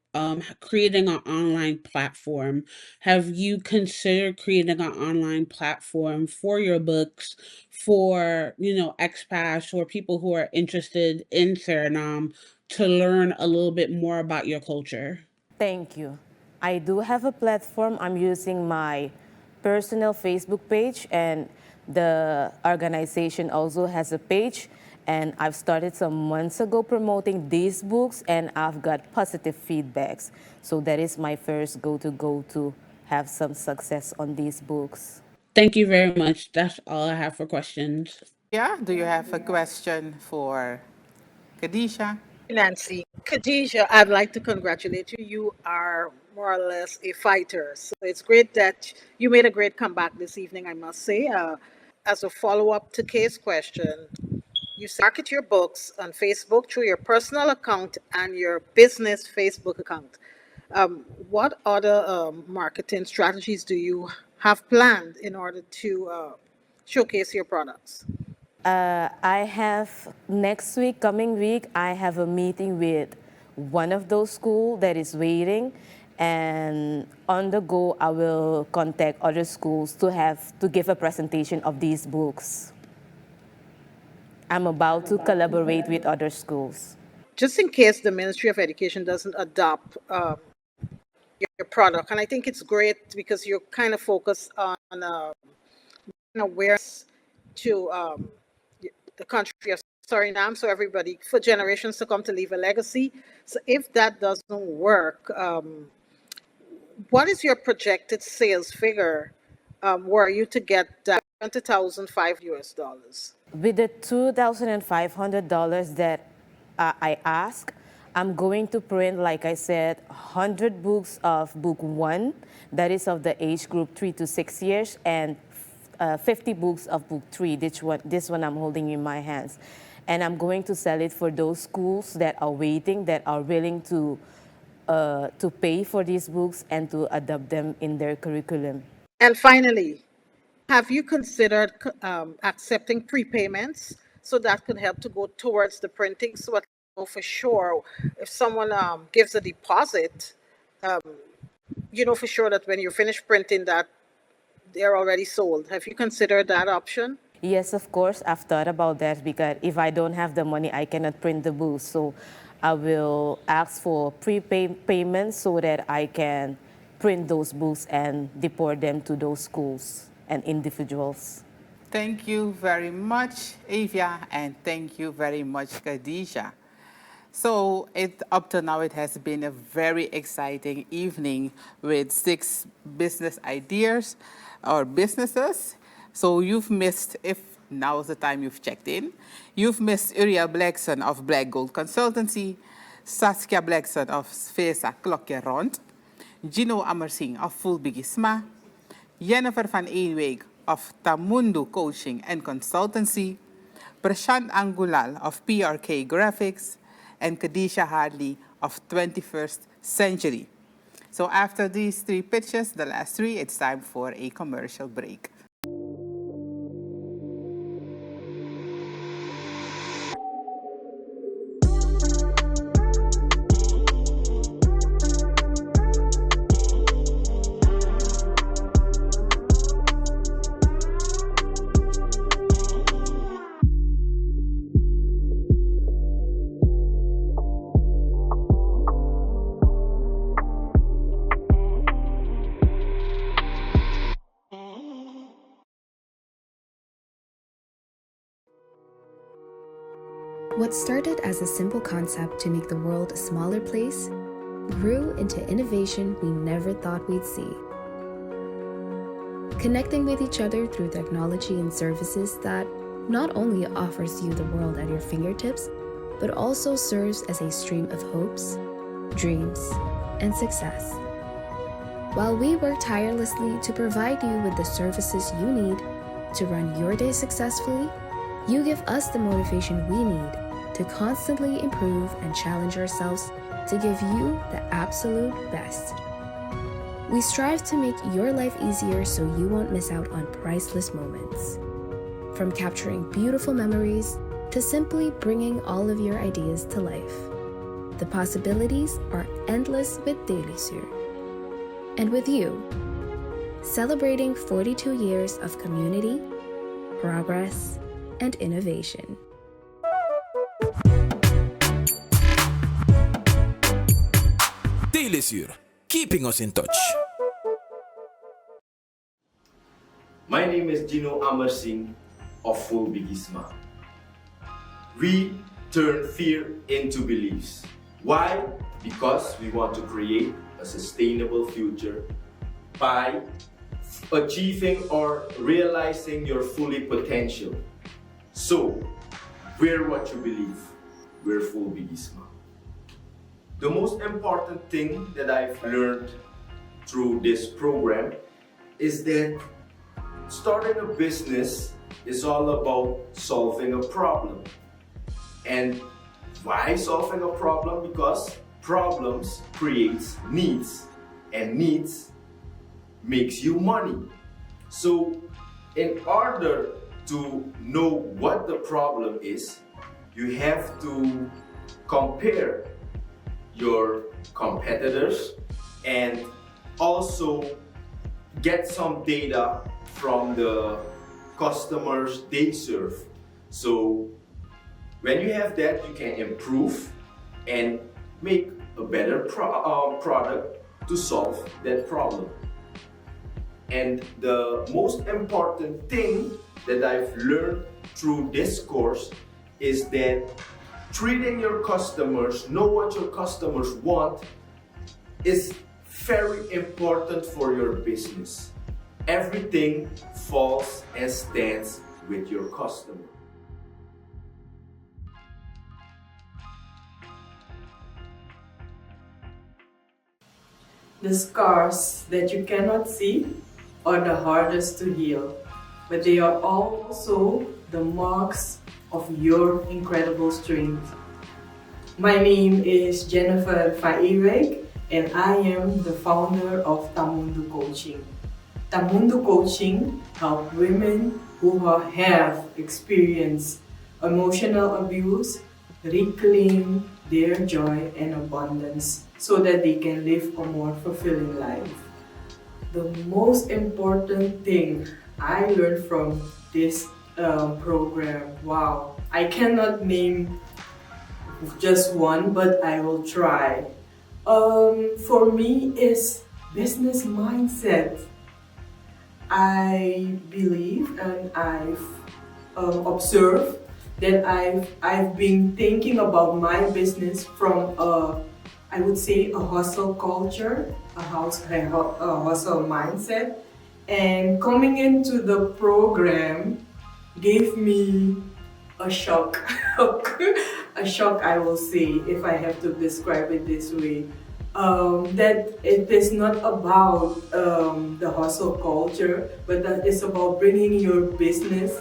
creating an online platform. Have you considered creating an online platform for your books for, expats or people who are interested in Suriname to learn a little bit more about your culture? Thank you. I do have a platform. I'm using my personal Facebook page, and the organization also has a page. And I've started some months ago promoting these books, and I've got positive feedbacks. So that is my first go to have some success on these books. Thank you very much. That's all I have for questions. Yeah, do you have a question for 𝐂𝐤𝐧𝐜? Nancy. Khadija, I'd like to congratulate you. You are more or less a fighter. So it's great that you made a great comeback this evening, I must say. As a follow-up to Kay's question, you market your books on Facebook through your personal account and your business Facebook account. What other marketing strategies do you have planned in order to showcase your products? I have coming week, I have a meeting with one of those schools that is waiting, and on the go, I will contact other schools to give a presentation of these books. I'm about to collaborate with other schools. Just in case the Ministry of Education doesn't adopt your product, and I think it's great because you're kind of focused on awareness to the country of Suriname, so everybody, for generations to come, to leave a legacy. So if that doesn't work, what is your projected sales figure were you to get that $20,005? With the $2,500 that I ask, I'm going to print, like I said, 100 books of book 1, that is of the age group 3 to 6 years, and 50 books of book 3, this one I'm holding in my hands. And I'm going to sell it for those schools that are waiting, that are willing to pay for these books and to adopt them in their curriculum. And finally, have you considered accepting prepayments so that could help to go towards the printing, so that you know for sure if someone gives a deposit, you know for sure that when you finish printing that they're already sold? Have you considered that option? Yes, of course, I've thought about that, because if I don't have the money, I cannot print the books. So I will ask for payments so that I can print those books and deport them to those schools and individuals. Thank you very much, Evia, and thank you very much, 𝐂𝐤𝐧𝐜. So up to now, it has been a very exciting evening with 6 business ideas or businesses. So you've missed, if now is the time you've checked in, you've missed Uriel Blackson of Black Gold Consultancy, Saskia Blackson of Svesa Klokjerond, Gino Ammersingh of full BIGISMA, Jennifer van Ewijk of Tamunda Coaching and Consultancy, Prechand Angoelal of PRK Graphicz, and 𝐂𝐤𝐧𝐜 Hardley of 21st Century. So after these 3 pitches, the last 3, it's time for a commercial break. What started as a simple concept to make the world a smaller place grew into innovation we never thought we'd see. Connecting with each other through technology and services that not only offers you the world at your fingertips, but also serves as a stream of hopes, dreams, and success. While we work tirelessly to provide you with the services you need to run your day successfully, you give us the motivation we need to constantly improve and challenge ourselves to give you the absolute best. We strive to make your life easier so you won't miss out on priceless moments. From capturing beautiful memories to simply bringing all of your ideas to life. The possibilities are endless with 𝐂𝐨𝐧𝐜𝐿. And with you, celebrating 42 years of community, progress, and innovation. 𝐂𝐨𝐴ZUR, keeping us in touch. My name is Gino Ammersingh of full BIGISMA. We turn fear into beliefs. Why? Because we want to create a sustainable future by achieving or realizing your fully potential. So, we're what you believe. We're full BIGISMA. The most important thing that I've learned through this program is that starting a business is all about solving a problem. And why solving a problem? Because problems creates needs, and needs makes you money. So in order to know what the problem is, you have to compare your competitors and also get some data from the customers they serve. So when you have that, you can improve and make a better product to solve that problem. And the most important thing that I've learned through this course is that treating your customers, know what your customers want, is very important for your business. Everything falls and stands with your customer. The scars that you cannot see are the hardest to heal, but they are also the marks of your incredible strength. My name is Jennifer van Ewijk and I am the founder of Tamunda Coaching. Tamunda Coaching helps women who have experienced emotional abuse reclaim their joy and abundance so that they can live a more fulfilling life. The most important thing I learned from this program, wow, I cannot name just one, but I will try. For me, is business mindset. I believe and I've observed that I've been thinking about my business from I would say a hustle culture, a hustle mindset, and coming into the program gave me a shock. A shock, I will say, if I have to describe it this way. That it is not about the hustle culture, but that it's about bringing your business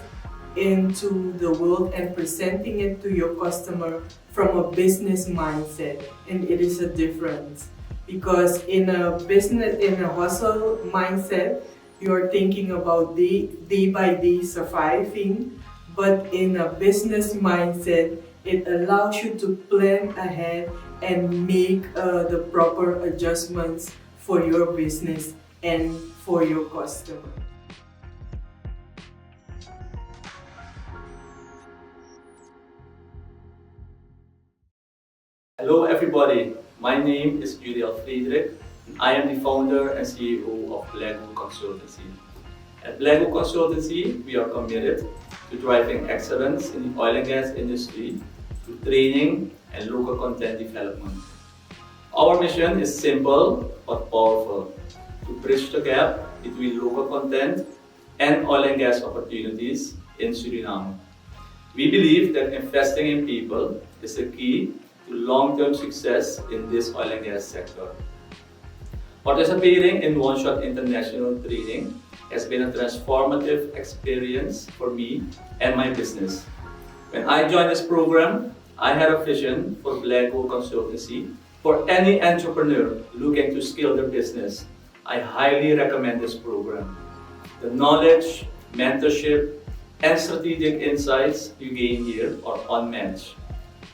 into the world and presenting it to your customer from a business mindset. And it is a difference, because in a business, in a hustle mindset, you're thinking about day by day surviving, but in a business mindset, it allows you to plan ahead and make the proper adjustments for your business and for your customer. Hello everybody, my name is Uriel Freedrik. I am the founder and CEO of Blackson Consultancy. At Blackson Consultancy, we are committed to driving excellence in the oil and gas industry through training and local content development. Our mission is simple but powerful: to bridge the gap between local content and oil and gas opportunities in Suriname. We believe that investing in people is the key to long-term success in this oil and gas sector. Participating in OneShot International training has been a transformative experience for me and my business. When I joined this program, I had a vision for 𝐏𝐢𝐭 Consultancy. For any entrepreneur looking to scale their business, I highly recommend this program. The knowledge, mentorship, and strategic insights you gain here are unmatched.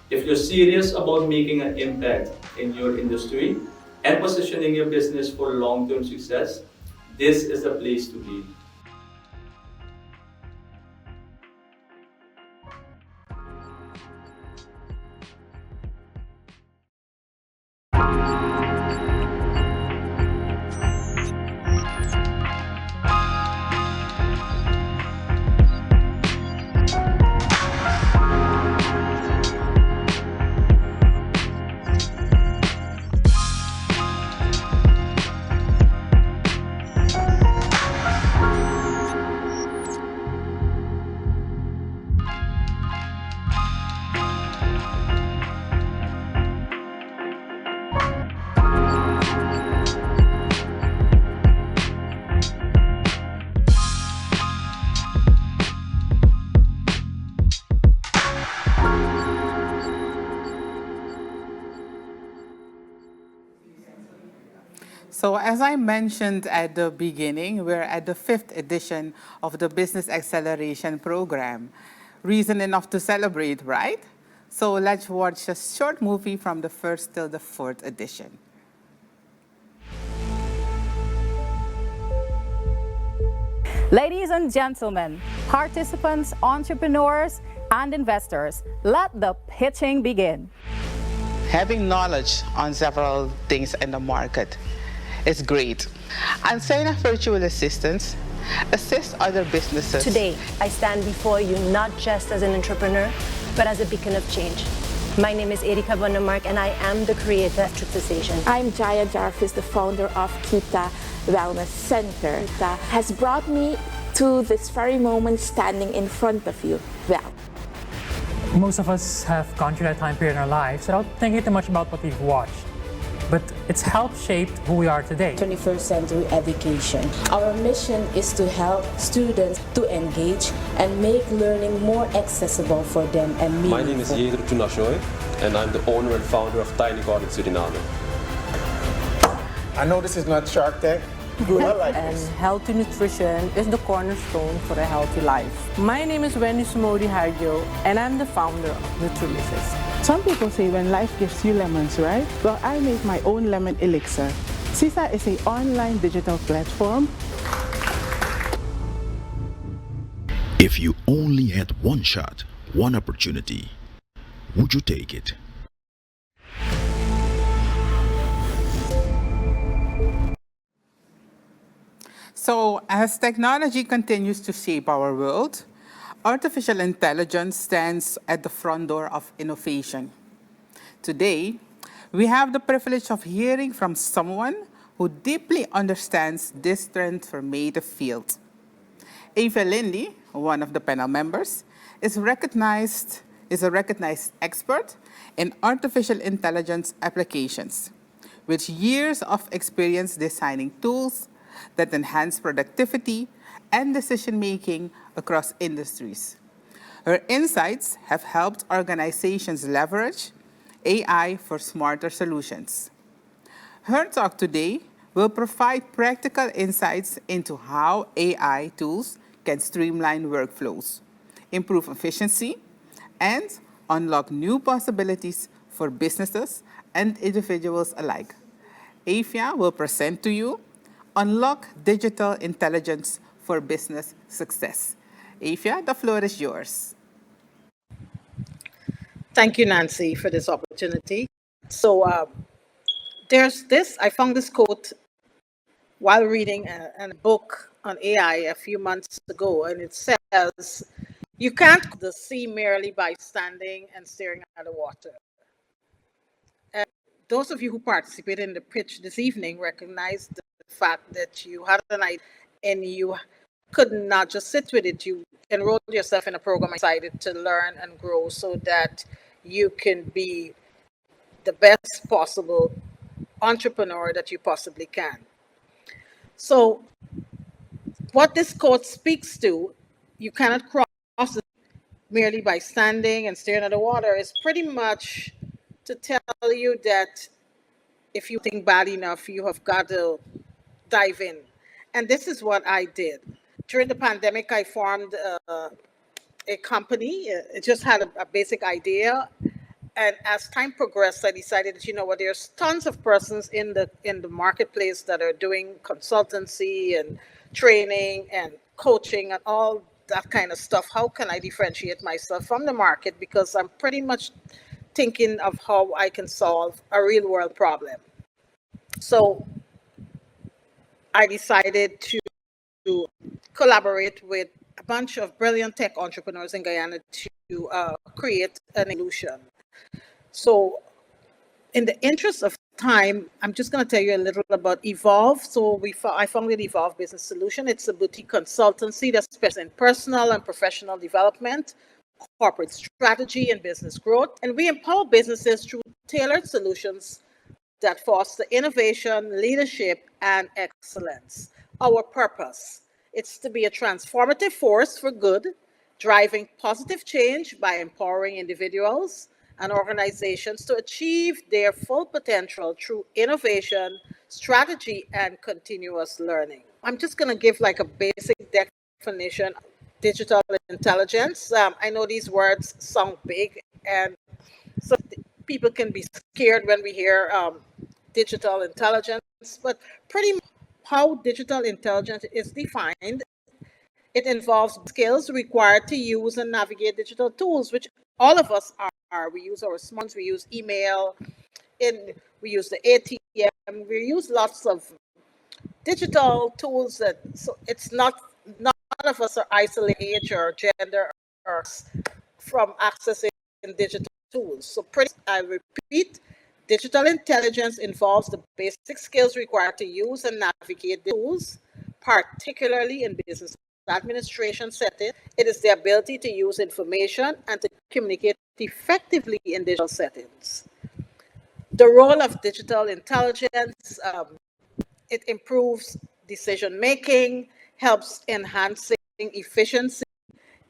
If you're serious about making an impact in your industry and positioning your business for long-term success, this is the place to be. So as I mentioned at the beginning, we're at the 5th edition of the Business Acceleration Program. Reason enough to celebrate, right? So let's watch a short movie from the 1st till the 4th edition. Ladies and gentlemen, participants, entrepreneurs, and investors, let the pitching begin. Having knowledge on several things in the market is great. And Sena Virtual Assistants assist other businesses. Today, I stand before you not just as an entrepreneur, but as a beacon of change. My name is Erika Bonnemark, and I am the creator of Truthization. I'm Jaya Jarvis, the founder of Kita Wellness Center. That has brought me to this very moment standing in front of you. Well, most of us have gone through that time period in our lives without thinking too much about what we've watched. But it's helped shape who we are today. 21st century education. Our mission is to help students to engage and make learning more accessible for them and meaningful. My name is J.H. Tunasjoy, and I'm the owner and founder of Tiny Garden Suriname. I know this is not Shark Tank, but I like And this. healthy nutrition is the cornerstone for a healthy life. My name is Wendy Sumodi Harjo, and I'm the founder of Nutrilicious. Some people say when life gives you lemons, right? Well, I make my own lemon elixir. Svesa is an online digital platform. If you only had one shot, one opportunity, would you take it? So as technology continues to shape our world, artificial intelligence stands at the front door of innovation. Today, we have the privilege of hearing from someone who deeply understands this transformative field. Eva Lindy, one of the panel members, is a recognized expert in artificial intelligence applications, with years of experience designing tools that enhance productivity and decision-making across industries. Her insights have helped organizations leverage AI for smarter solutions. Her talk today will provide practical insights into how AI tools can streamline workflows, improve efficiency, and unlock new possibilities for businesses and individuals alike. Eva will present to you Unlock Digital Intelligence for Business Success. Eva, the floor is yours. Thank you, Nancy, for this opportunity. So I found this quote while reading a book on AI a few months ago, and it says, you can't cross the sea merely by standing and staring at the water. And those of you who participated in the pitch this evening recognize the fact that you had an idea and you could not just sit with it. You enrolled yourself in a program, decided to learn and grow so that you can be the best possible entrepreneur that you possibly can. So what this quote speaks to, you cannot cross it merely by standing and staring at the water, is pretty much to tell you that if you think bad enough, you have got to dive in. And this is what I did. During the pandemic, I formed a company. It just had a basic idea. And as time progressed, I decided that, you know what, there's tons of persons in the marketplace that are doing consultancy and training and coaching and all that kind of stuff. How can I differentiate myself from the market? Because I'm pretty much thinking of how I can solve a real world problem. So I decided to collaborate with a bunch of brilliant tech entrepreneurs in Guyana to create an solution. So in the interest of time, I'm just going to tell you a little about Evolve. So I founded Evolve Business Solution. It's a boutique consultancy that specializes in personal and professional development, corporate strategy, and business growth. And we empower businesses through tailored solutions that foster innovation, leadership, and excellence. Our purpose, it's to be a transformative force for good, driving positive change by empowering individuals and organizations to achieve their full potential through innovation, strategy, and continuous learning. I'm just going to give like a basic definition of digital intelligence. I know these words sound big, and so people can be scared when we hear digital intelligence, but pretty much how digital intelligence is defined, it involves skills required to use and navigate digital tools, which all of us are. We use our smartphones, we use email, we use the ATM, we use lots of digital tools. So it's none of us are isolated age or gender or from accessing digital tools. So I repeat, digital intelligence involves the basic skills required to use and navigate the tools, particularly in business administration setting. It is the ability to use information and to communicate effectively in digital settings. The role of digital intelligence, it improves decision making, helps enhancing efficiency,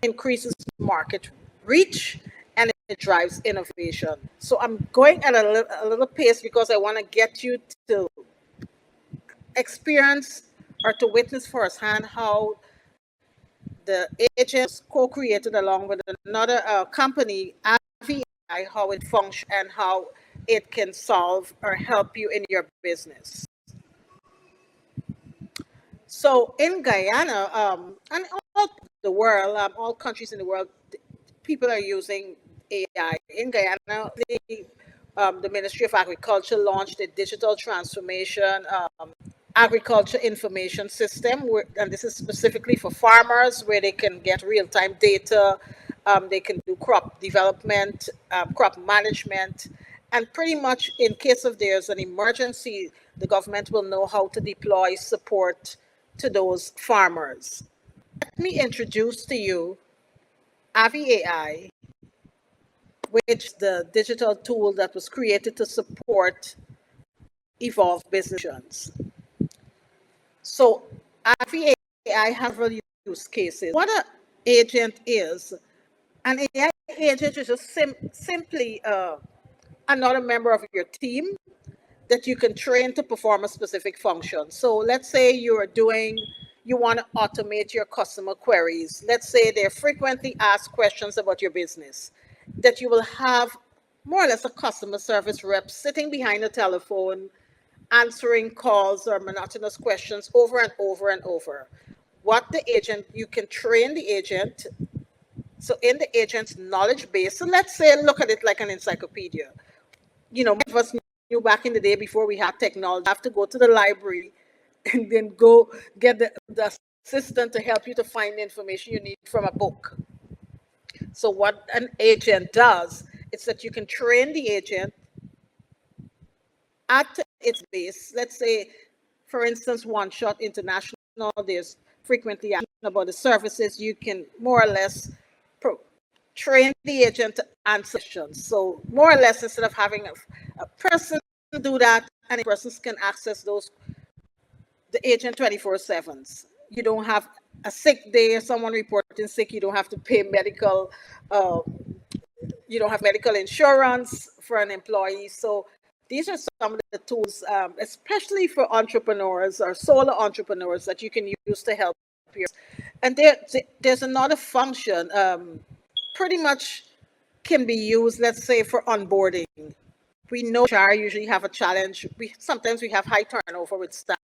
increases market reach, and it drives innovation. So I'm going at a little pace because I want to get you to experience or to witness firsthand how the agents co-created along with another company, ATV-AI, how it functions and how it can solve or help you in your business. So in Guyana and all the world, all countries in the world, people are using AI. In Guyana, the Ministry of Agriculture launched a digital transformation agriculture information system, and this is specifically for farmers, where they can get real-time data, they can do crop development, crop management, and pretty much in case of there's an emergency, the government will know how to deploy support to those farmers. Let me introduce to you ATV-AI, which is the digital tool that was created to support Evolve businesses. So ATV-AI has several use cases. What an agent is, an AI agent is just simply another member of your team that you can train to perform a specific function. So let's say you want to automate your customer queries. Let's say they're frequently asked questions about your business, that you will have more or less a customer service rep sitting behind the telephone, answering calls or monotonous questions over and over and over. What the agent, you can train the agent. So in the agent's knowledge base, so let's say, look at it like an encyclopedia. You know, many of us knew back in the day before we had technology, you have to go to the library and then go get the assistant to help you to find the information you need from a book. So what an agent does is that you can train the agent at its base. Let's say, for instance, OneShot International, there's frequently asked about the services, you can more or less train the agent to answer questions. So more or less, instead of having a person do that, and persons can access the agent 24/7. You don't have a sick day, someone reporting sick, you don't have to pay medical, you don't have medical insurance for an employee. So these are some of the tools, especially for entrepreneurs or solo entrepreneurs, that you can use to help you. And there's another function, pretty much can be used, let's say, for onboarding. We know HR usually have a challenge. Sometimes we have high turnover with staff.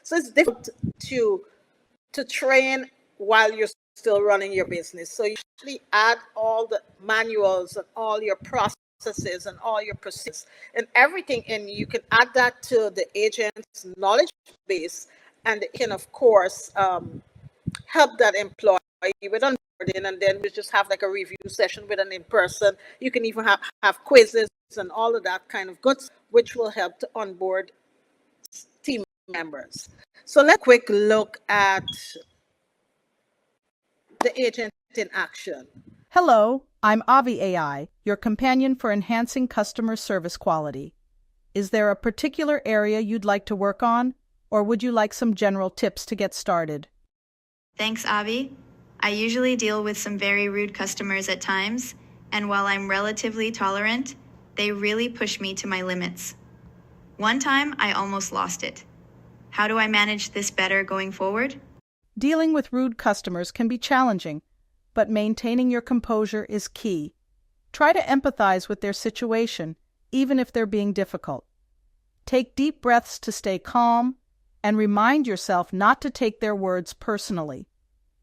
So it's difficult to train while you're still running your business. So you actually add all the manuals and all your processes and all your procedures and everything, and you can add that to the agent's knowledge base, and it can, of course, help that employee with onboarding, and then we just have like a review session with an in-person. You can even have quizzes and all of that kind of goods, which will help to onboard team members. So let's quick look at the agent in action. Hello, I'm Avi AI, your companion for enhancing customer service quality. Is there a particular area you'd like to work on, or would you like some general tips to get started? Thanks, Avi. I usually deal with some very rude customers at times, and while I'm relatively tolerant, they really push me to my limits. One time, I almost lost it. How do I manage this better going forward? Dealing with rude customers can be challenging, but maintaining your composure is key. Try to empathize with their situation, even if they're being difficult. Take deep breaths to stay calm, and remind yourself not to take their words personally.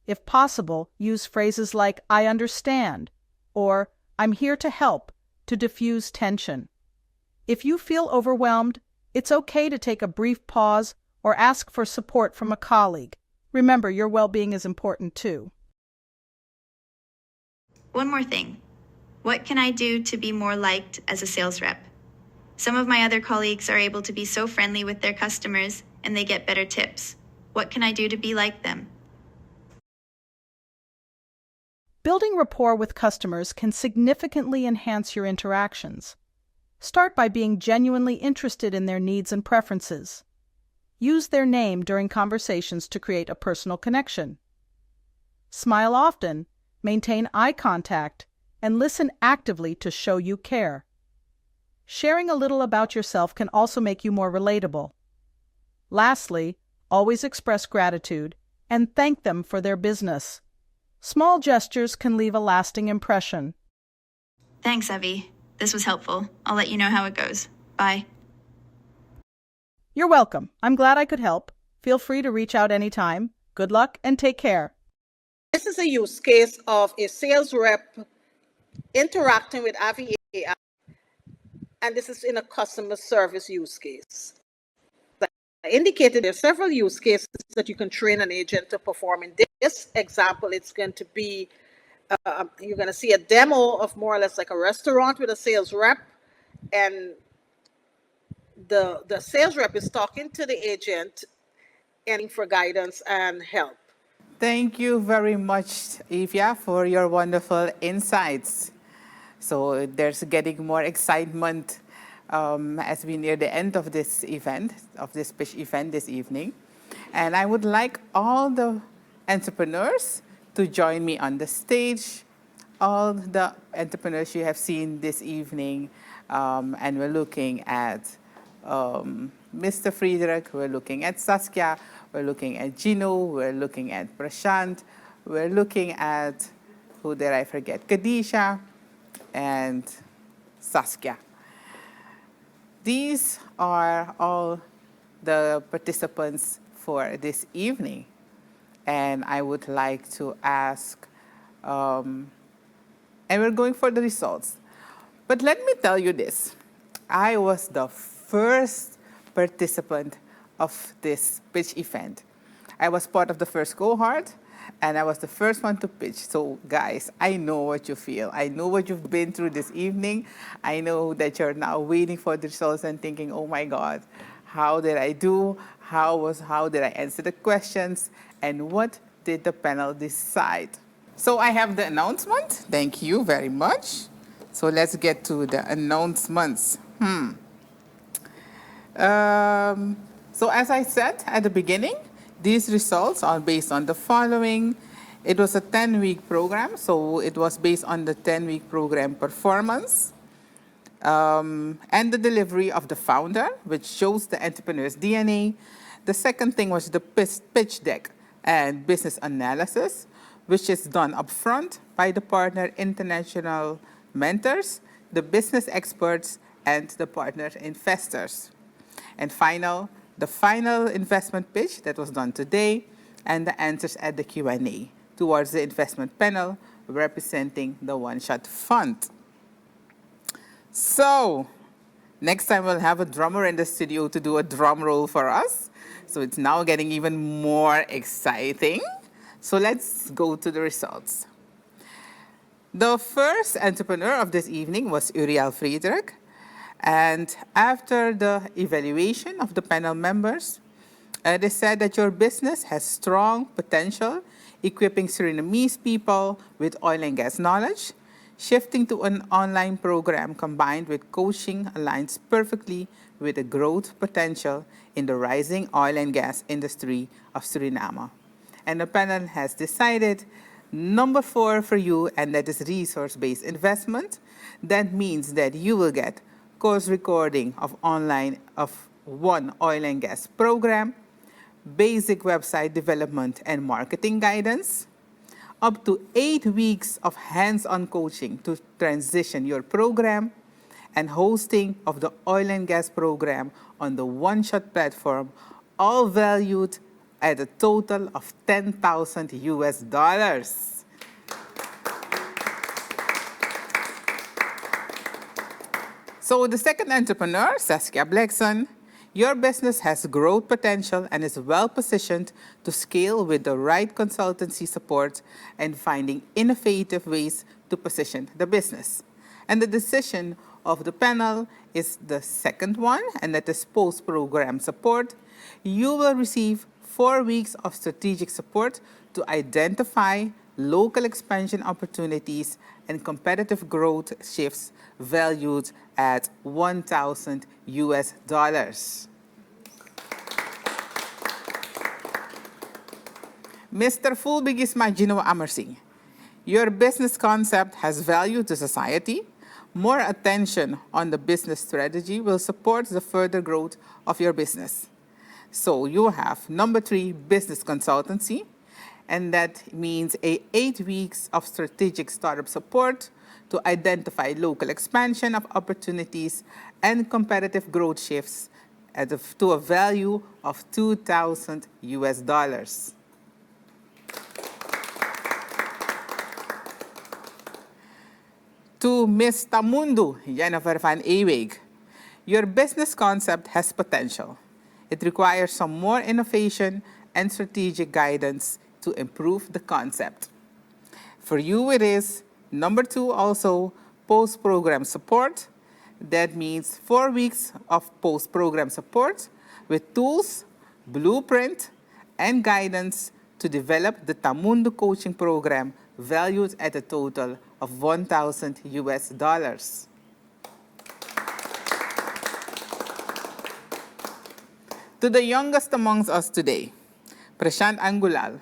If possible, use phrases like, "I understand," or "I'm here to help," to diffuse tension. If you feel overwhelmed, it's okay to take a brief pause or ask for support from a colleague. Remember, your well-being is important too. One more thing. What can I do to be more liked as a sales rep? Some of my other colleagues are able to be so friendly with their customers and they get better tips. What can I do to be like them? Building rapport with customers can significantly enhance your interactions. Start by being genuinely interested in their needs and preferences. Use their name during conversations to create a personal connection. Smile often, maintain eye contact, and listen actively to show you care. Sharing a little about yourself can also make you more relatable. Lastly, always express gratitude and thank them for their business. Small gestures can leave a lasting impression. Thanks, Avi. This was helpful. I'll let you know how it goes. Bye. You're welcome. I'm glad I could help. Feel free to reach out anytime. Good luck and take care. This is a use case of a sales rep interacting with Avi AI, and this is in a customer service use case. I indicated there are several use cases that you can train an agent to perform. In this example, it's going to be, you're going to see a demo of more or less like a restaurant with a sales rep, and the sales rep is talking to the agent and for guidance and help. Thank you very much, Evia, for your wonderful insights. So there's getting more excitement as we near the end of this event, of this pitch event this evening. And I would like all the entrepreneurs to join me on the stage, all the entrepreneurs you have seen this evening. And we're looking at Mr. Freedrik, we're looking at Saskia, we're looking at Gino, we're looking at Prechand, we're looking at, who did I forget, 𝐏𝐤𝐴 and Saskia. These are all the participants for this evening. And I would like to ask, and we're going for the results. But let me tell you this. I was the first participant of this pitch event. I was part of the first cohort, and I was the first one to pitch. So guys, I know what you feel. I know what you've been through this evening. I know that you're now waiting for the results and thinking, oh my God, How did I do? How did I answer the questions? And what did the panel decide? So I have the announcement. Thank you very much. So let's get to the announcements. So as I said at the beginning, these results are based on the following. It was a 10-week program, so it was based on the 10-week program performance and the delivery of the founder, which shows the entrepreneur's DNA. The second thing was the pitch deck and business analysis, which is done upfront by the partner international mentors, the business experts, and the partner investors. And the final investment pitch that was done today, and the answers at the Q&A towards the investment panel representing the OneShot Fund. So, next time we'll have a drummer in the studio to do a drum roll for us. So it's now getting even more exciting. So let's go to the results. The first entrepreneur of this evening was Uriel Freedrik. And after the evaluation of the panel members, they said that your business has strong potential, equipping Surinamese people with oil and gas knowledge. Shifting to an online program combined with coaching aligns perfectly with the growth potential in the rising oil and gas industry of Suriname. And the panel has decided number 4 for you, and that is resource-based investment. That means that you will get course recording of one oil and gas program, basic website development and marketing guidance, up to 8 weeks of hands-on coaching to transition your program, and hosting of the oil and gas program on the OneShot platform, all valued at a total of $10,000 US. So the second entrepreneur, Saskia Blackson, your business has growth potential and is well positioned to scale with the right consultancy support and finding innovative ways to position the business. And the decision of the panel is the second one, and that is post-program support. You will receive 4 weeks of strategic support to identify local expansion opportunities and competitive growth shifts valued at $1,000 US. Mr. Full BIGISMA Gino Ammersingh, your business concept has value to society. More attention on the business strategy will support the further growth of your business. So you have number 3, business consultancy, and that means 8 weeks of strategic startup support to identify local expansion of opportunities and competitive growth shifts to a value of $2,000 US. To Ms. Tamunda Jennifer van Ewijk, your business concept has potential. It requires some more innovation and strategic guidance to improve the concept. For you, it is number 2 also, post-program support. That means 4 weeks of post-program support with tools, blueprint, and guidance to develop the Tamunda coaching program valued at a total of $1,000 US. To the youngest amongst us today, Prechand Angoelal,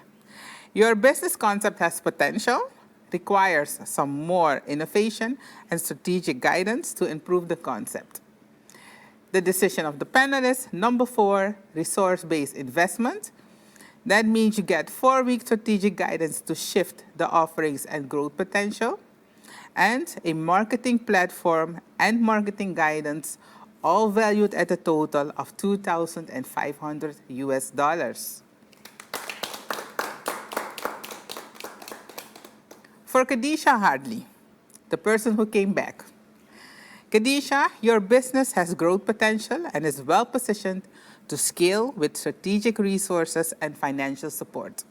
your business concept has potential, requires some more innovation and strategic guidance to improve the concept. The decision of the panel is number 4, resource-based investment. That means you get 4-week strategic guidance to shift the offerings and growth potential, and a marketing platform and marketing guidance, all valued at a total of $2,500 US. For Khadija Hardley, the person who came back. Khadija, your business has growth potential and is well positioned to scale with strategic resources and financial support.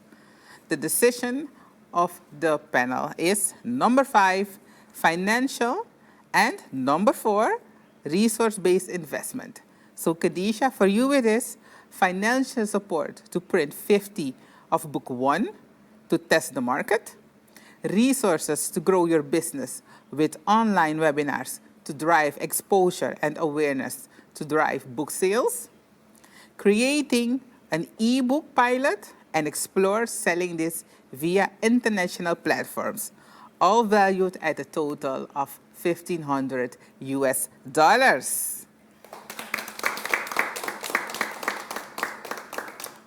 The decision of the panel is number 5, financial, and number 4, resource-based investment So Khadija, for you it is financial support to print 50 of book 1 to test the market, resources to grow your business with online webinars to drive exposure and awareness to drive book sales, creating an ebook pilot and explore selling this via international platforms, all valued at a total of $1,500 US.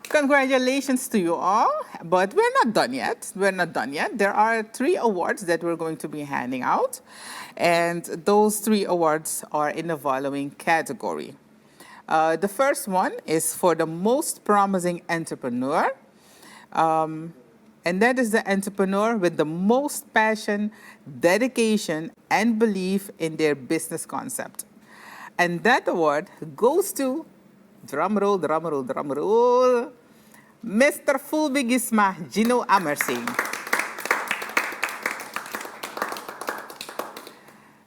Congratulations to you all, but we're not done yet. We're not done yet. There are 3 awards that we're going to be handing out, and those 3 awards are in the following category. The first one is for the most promising entrepreneur, and that is the entrepreneur with the most passion, dedication, and belief in their business concept. And that award goes to, drumroll, drumroll, drumroll, Mr. Full BIGISMA, Gino Ammersingh.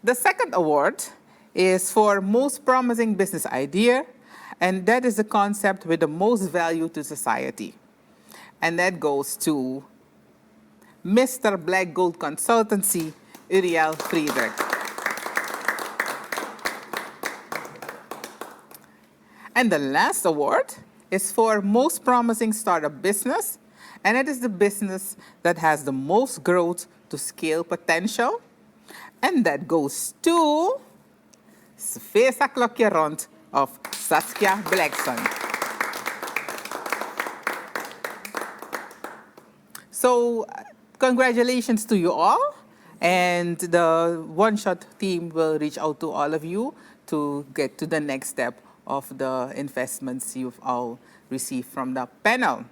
The second award is for most promising business idea, and that is the concept with the most value to society. And that goes to Mr. Black Gold Consultancy, Uriel Freedrik. And the last award is for most promising startup business, and it is the business that has the most growth to scale potential. And that goes to Svesa Klokjerond of Saskia Blackson. So congratulations to you all, and the OneShot team will reach out to all of you to get to the next step of the investments you've all received from the panel.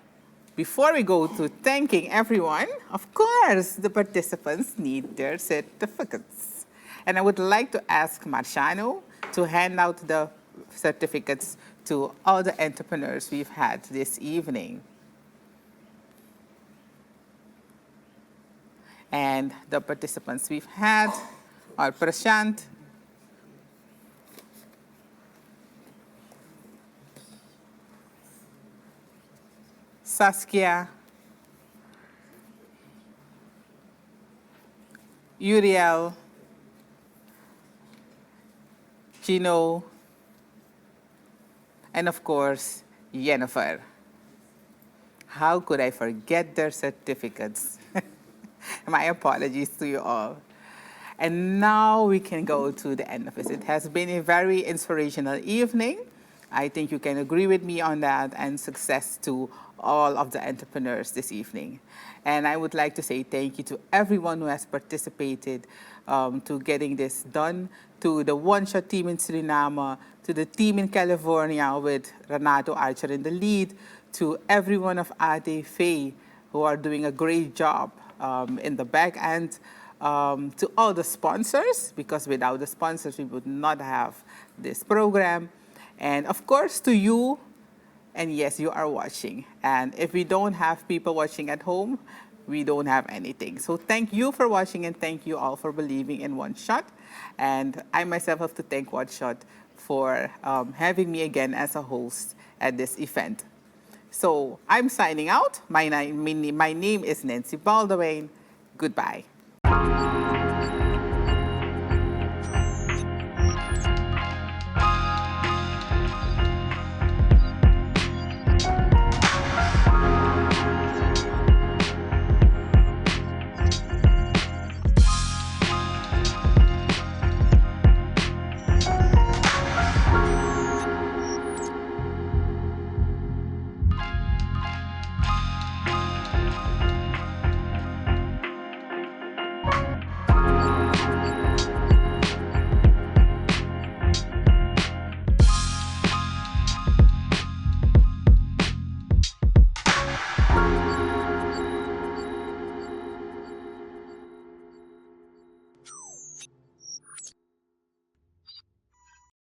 Before we go to thanking everyone, of course, the participants need their certificates. And I would like to ask Marciano to hand out the certificates to all the entrepreneurs we've had this evening. And the participants we've had are Prechand, Saskia, Uriel, Gino, and of course, Jennifer. How could I forget their certificates? My apologies to you all. And now we can go to the end of it. It has been a very inspirational evening. I think you can agree with me on that, and success to all of the entrepreneurs this evening. And I would like to say thank you to everyone who has participated to getting this done, to the OneShot team in Suriname, to the team in California with Renato Archer in the lead, to everyone of ATV who are doing a great job in the back end, to all the sponsors, because without the sponsors we would not have this program. And of course to you, and yes, you are watching. And if we don't have people watching at home, we don't have anything. So thank you for watching, and thank you all for believing in OneShot. And I myself have to thank OneShot for having me again as a host at this event. So I'm signing out. My name is Nancy Baldwin. Goodbye.